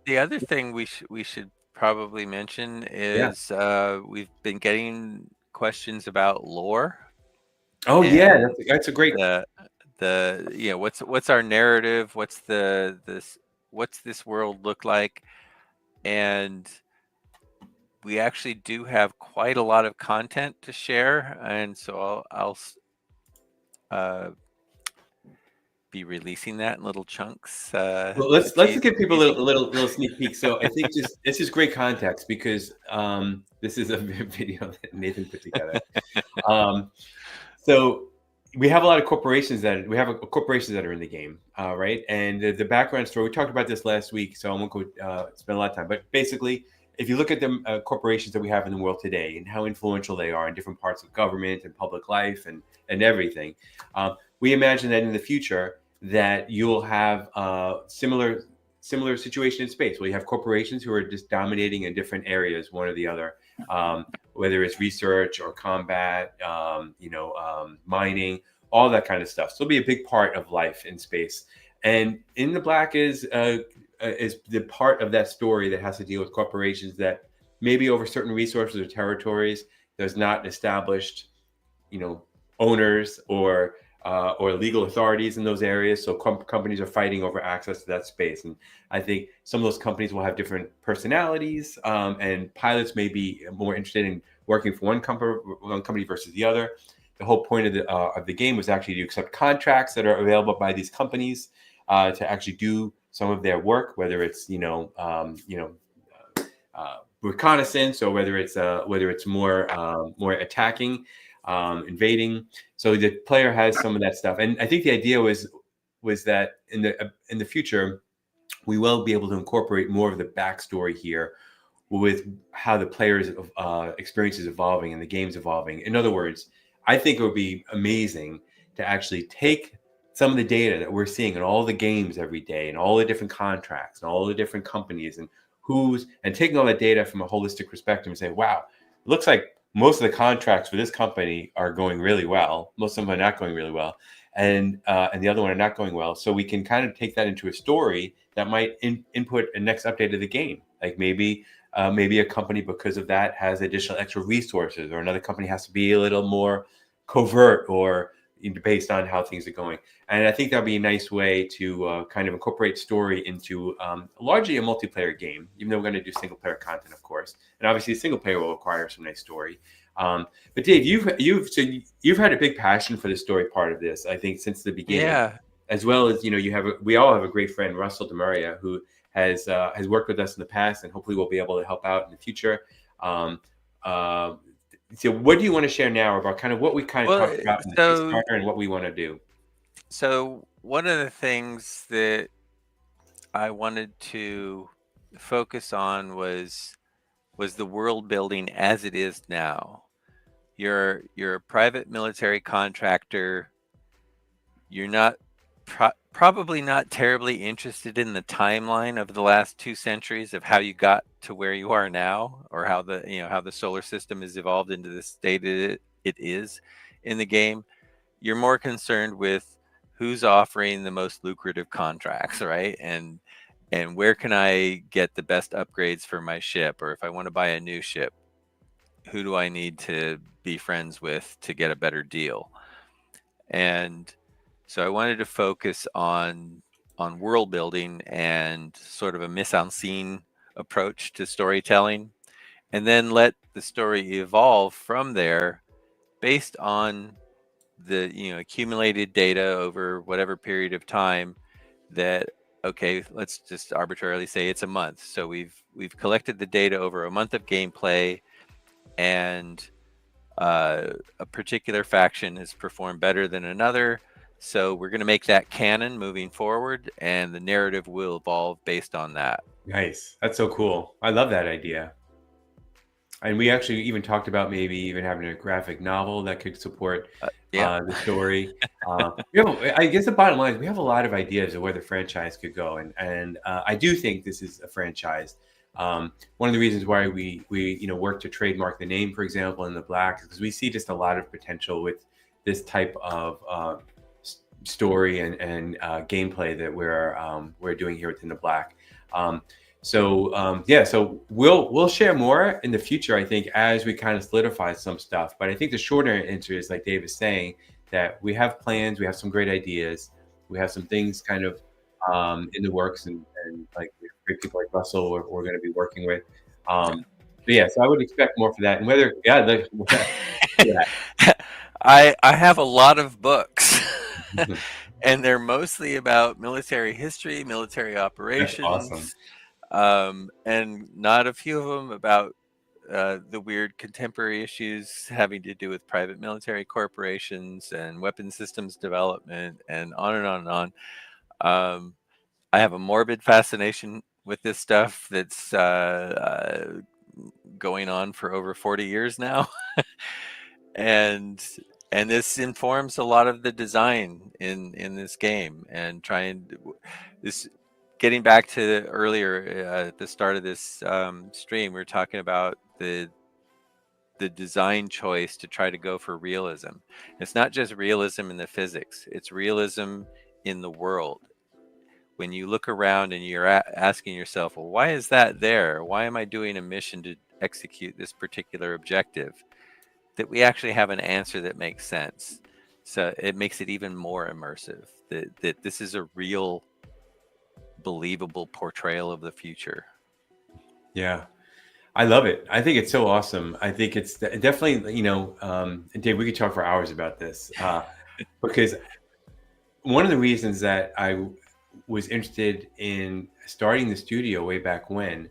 the other thing we should probably mention is we've been getting questions about lore. Oh yeah, that's a great. What's our narrative? What's this world look like? And we actually do have quite a lot of content to share, and so I'll be releasing that in little chunks. Well, let's give people a little sneak peek. So I think this is great context, because this is a video that Nathan put together. So we have a lot of corporations that are in the game, right? And the background story, we talked about this last week, so I won't go spend a lot of time. But basically, if you look at the corporations that we have in the world today and how influential they are in different parts of government and public life and everything, we imagine that in the future that you'll have similar situation in space, where you have corporations who are just dominating in different areas, one or the other, whether it's research or combat, mining, all that kind of stuff. So it'll be a big part of life in space. And In the Black is the part of that story that has to deal with corporations that maybe over certain resources or territories, there's not established, owners or or legal authorities in those areas. So companies are fighting over access to that space. And I think some of those companies will have different personalities, and pilots may be more interested in working for one company versus the other. The whole point of the game was actually to accept contracts that are available by these companies to actually do some of their work, whether it's reconnaissance, or whether it's more attacking, invading. So the player has some of that stuff, and I think the idea was that in the future we will be able to incorporate more of the backstory here with how the player's experience is evolving and the game's evolving. In other words, I think it would be amazing to actually take some of the data that we're seeing in all the games every day, and all the different contracts and all the different companies and taking all that data from a holistic perspective and say, wow, it looks like most of the contracts for this company are going really well. Most of them are not going really well. And the other one are not going well. So we can kind of take that into a story that might input a next update of the game. Like maybe a company, because of that, has additional extra resources, or another company has to be a little more covert, or based on how things are going. And I think that'd be a nice way to kind of incorporate story into largely a multiplayer game, even though we're going to do single player content, of course. And obviously single player will require some nice story. But Dave, you've had a big passion for the story part of this, I think, since the beginning. Yeah. As well as, we all have a great friend, Russell DeMaria, who has worked with us in the past, and hopefully will be able to help out in the future. So what do you want to share now about kind of what we kind of talked about in the Kickstarter and what we want to do? So one of the things that I wanted to focus on was the world building as it is now. You're a private military contractor. You're not probably not terribly interested in the timeline of the last 2 centuries of how you got to where you are now, or how the solar system has evolved into the state it is in the game. You're more concerned with who's offering the most lucrative contracts, right? And where can I get the best upgrades for my ship? Or if I want to buy a new ship, who do I need to be friends with to get a better deal? And so I wanted to focus on world building and sort of a mise-en-scene approach to storytelling, and then let the story evolve from there based on the accumulated data over whatever period of time. That, okay, let's just arbitrarily say it's a month. So we've collected the data over a month of gameplay, and a particular faction has performed better than another. So we're going to make that canon moving forward, and the narrative will evolve based on that. Nice. That's so cool. I love that idea. And we actually even talked about maybe even having a graphic novel that could support the story. I guess the bottom line is we have a lot of ideas of where the franchise could go. And I do think this is a franchise. One of the reasons why we work to trademark the name, for example, in the Black, is because we see just a lot of potential with this type of story and gameplay that we're doing here within the Black. So we'll share more in the future, I think, as we kind of solidify some stuff. But I think the shorter answer is, like Dave is saying, that we have plans, we have some great ideas, we have some things kind of in the works, and like great people like Russell we're going to be working with. So I would expect more for that. And whether I have a lot of books. And they're mostly about military history, military operations. That's awesome. And not a few of them about the weird contemporary issues having to do with private military corporations and weapon systems development, and on and on and on. I have a morbid fascination with this stuff that's going on for over 40 years now. And this informs a lot of the design in this game, and getting back to earlier at the start of this stream, we were talking about the design choice to try to go for realism. It's not just realism in the physics, it's realism in the world. When you look around and you're asking yourself, well, why is that there? Why am I doing a mission to execute this particular objective? That we actually have an answer that makes sense. So it makes it even more immersive that this is a real, believable portrayal of the future. Yeah. I love it. I think it's so awesome. I think it's definitely, Dave, we could talk for hours about this because one of the reasons that I was interested in starting the studio way back when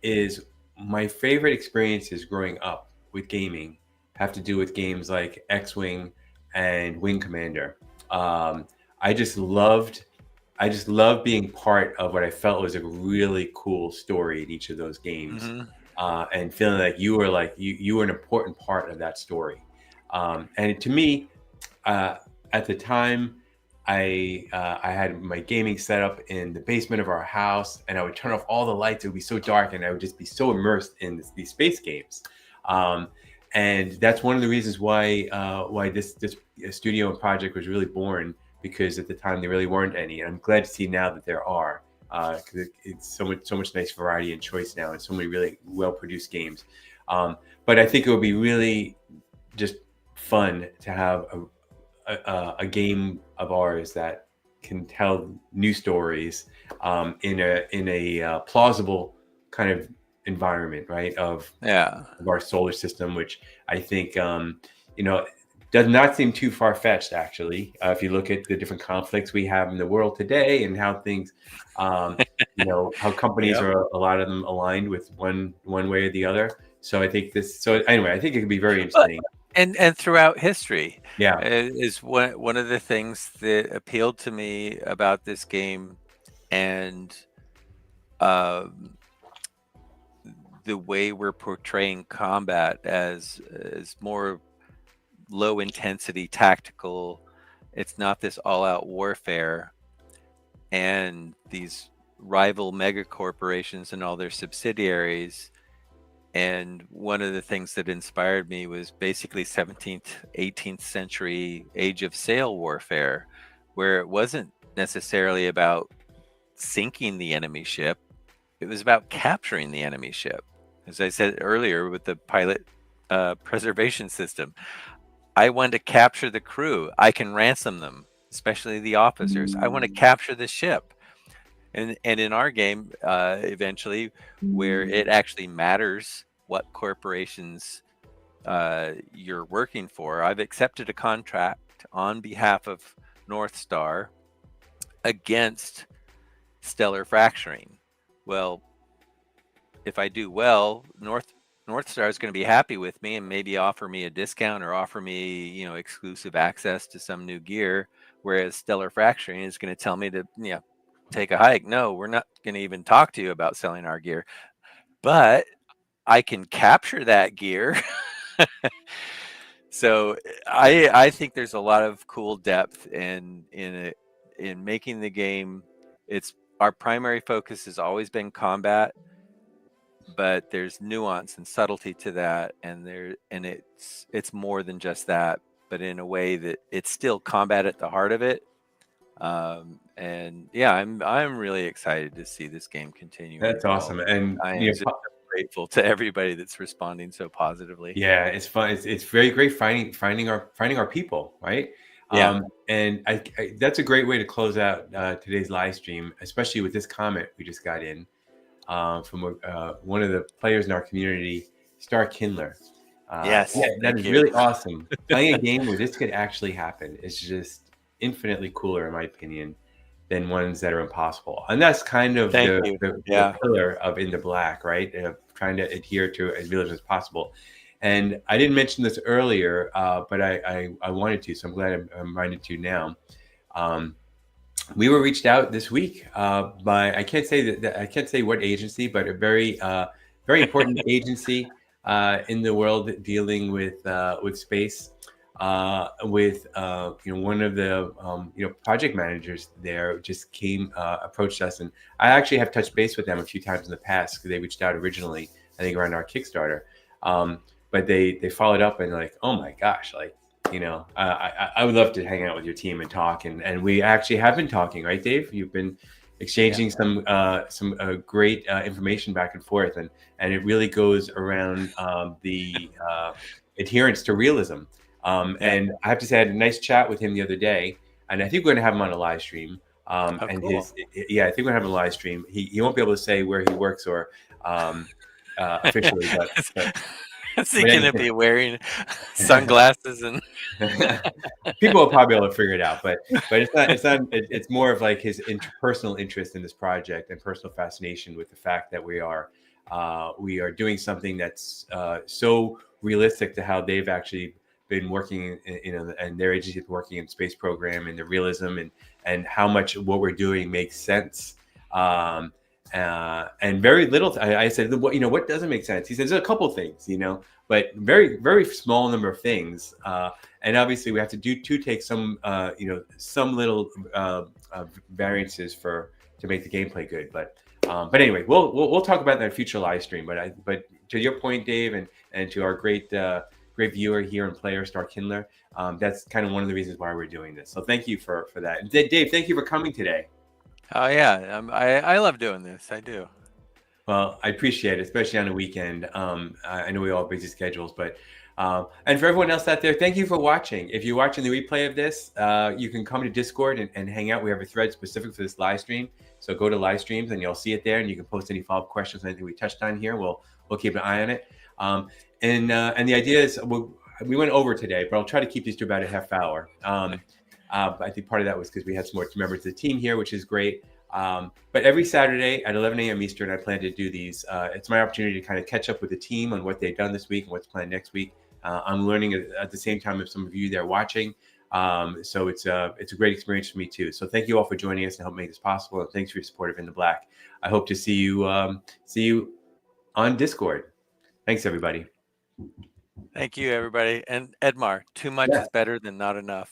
is my favorite experiences growing up with gaming have to do with games like X-Wing and Wing Commander. I just loved being part of what I felt was a really cool story in each of those games, and feeling like you were an important part of that story. And to me, at the time, I had my gaming set up in the basement of our house, and I would turn off all the lights. It would be so dark, and I would just be so immersed in these space games. And that's one of the reasons why this studio and project was really born, because at the time there really weren't any. And I'm glad to see now that there are, because it's so much nice variety and choice now, and so many really well-produced games. But I think it would be really just fun to have a game of ours that can tell new stories in a plausible kind of environment, right? Of our solar system, which I think does not seem too far-fetched, actually. If you look at the different conflicts we have in the world today, and how things, how companies are, a lot of them aligned with one way or the other. So I think anyway, I think it could be very interesting. And throughout history, yeah, is one of the things that appealed to me about this game, and the way we're portraying combat as more low intensity tactical. It's not this all-out warfare, and these rival mega corporations and all their subsidiaries. And one of the things that inspired me was basically 17th, 18th century age of sail warfare, where it wasn't necessarily about sinking the enemy ship. It was about capturing the enemy ship. As I said earlier, with the pilot preservation system, I want to capture the crew. I can ransom them, especially the officers. I want to capture the ship. And in our game, eventually, where it actually matters what corporations you're working for, I've accepted a contract on behalf of North Star against Stellar Fracturing. Well, if I do well, North Star is going to be happy with me and maybe offer me a discount or offer me, exclusive access to some new gear, whereas Stellar Fracturing is going to tell me to, take a hike. No, we're not going to even talk to you about selling our gear, but I can capture that gear. So I think there's a lot of cool depth in making the game. It's our primary focus has always been combat, but there's nuance and subtlety to that, and it's more than just that, but in a way that it's still combat at the heart of it. And yeah, I'm really excited to see this game continue. That's awesome, and I am just grateful to everybody that's responding so positively. Yeah, it's fun. It's very great finding our people, right? Yeah. And I that's a great way to close out today's live stream, especially with this comment we just got in from one of the players in our community, Star Kindler. Yes, that is really awesome. Playing a game where this could actually happen is just infinitely cooler, in my opinion, than ones that are impossible. And that's kind of the pillar of In the Black, right? Trying to adhere to as realism as possible. And I didn't mention this earlier, but I wanted to, so I'm glad I'm reminded to now. We were reached out this week by, I can't say what agency, but a very very important agency in the world dealing with space. With one of the project managers there just approached us, and I actually have touched base with them a few times in the past because they reached out originally, I think around our Kickstarter, but they followed up and like, oh my gosh, like I would love to hang out with your team and talk, and we actually have been talking, right, Dave? You've been exchanging some great information back and forth, and it really goes around the adherence to realism. And I have to say, I had a nice chat with him the other day, and I think we're going to have him on a live stream. And cool. I think we're going to have him on a live stream. He won't be able to say where he works or officially, but Is he going to be wearing sunglasses and? People will probably be able to figure it out, but it's more of like his personal interest in this project and personal fascination with the fact that we are doing something that's so realistic to how they've actually been working, and their agency is working in space program and the realism and how much what we're doing makes sense. And very little. I said, what doesn't make sense? He says there's a couple things, but very, very small number of things. And obviously we have to take some, some little variances to make the gameplay good. But anyway, we'll talk about that in a future live stream. But to your point, Dave, and to our great viewer here and player, Star Kindler, that's kind of one of the reasons why we're doing this. So thank you for that. And Dave, thank you for coming today. Oh yeah, I love doing this. I do. Well, I appreciate it, especially on the weekend. I know we all have busy schedules, but and for everyone else out there, thank you for watching. If you're watching the replay of this, you can come to Discord and hang out. We have a thread specific for this live stream, so go to live streams and you'll see it there, and you can post any follow-up questions on anything we touched on here. We'll keep an eye on it. And the idea is we went over today, but I'll try to keep these to about a half hour. I think part of that was because we had some more members of the team here, which is great. But every Saturday at 11 a.m. Eastern, I plan to do these. It's my opportunity to kind of catch up with the team on what they've done this week and what's planned next week. I'm learning at the same time as some of you there watching. So it's a great experience for me too. So thank you all for joining us and helping make this possible. And thanks for your support of In the Black. I hope to see you on Discord. Thanks, everybody. Thank you, everybody. And Edmar, too much is better than not enough.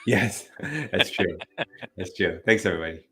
Yes, that's true. That's true. Thanks, everybody.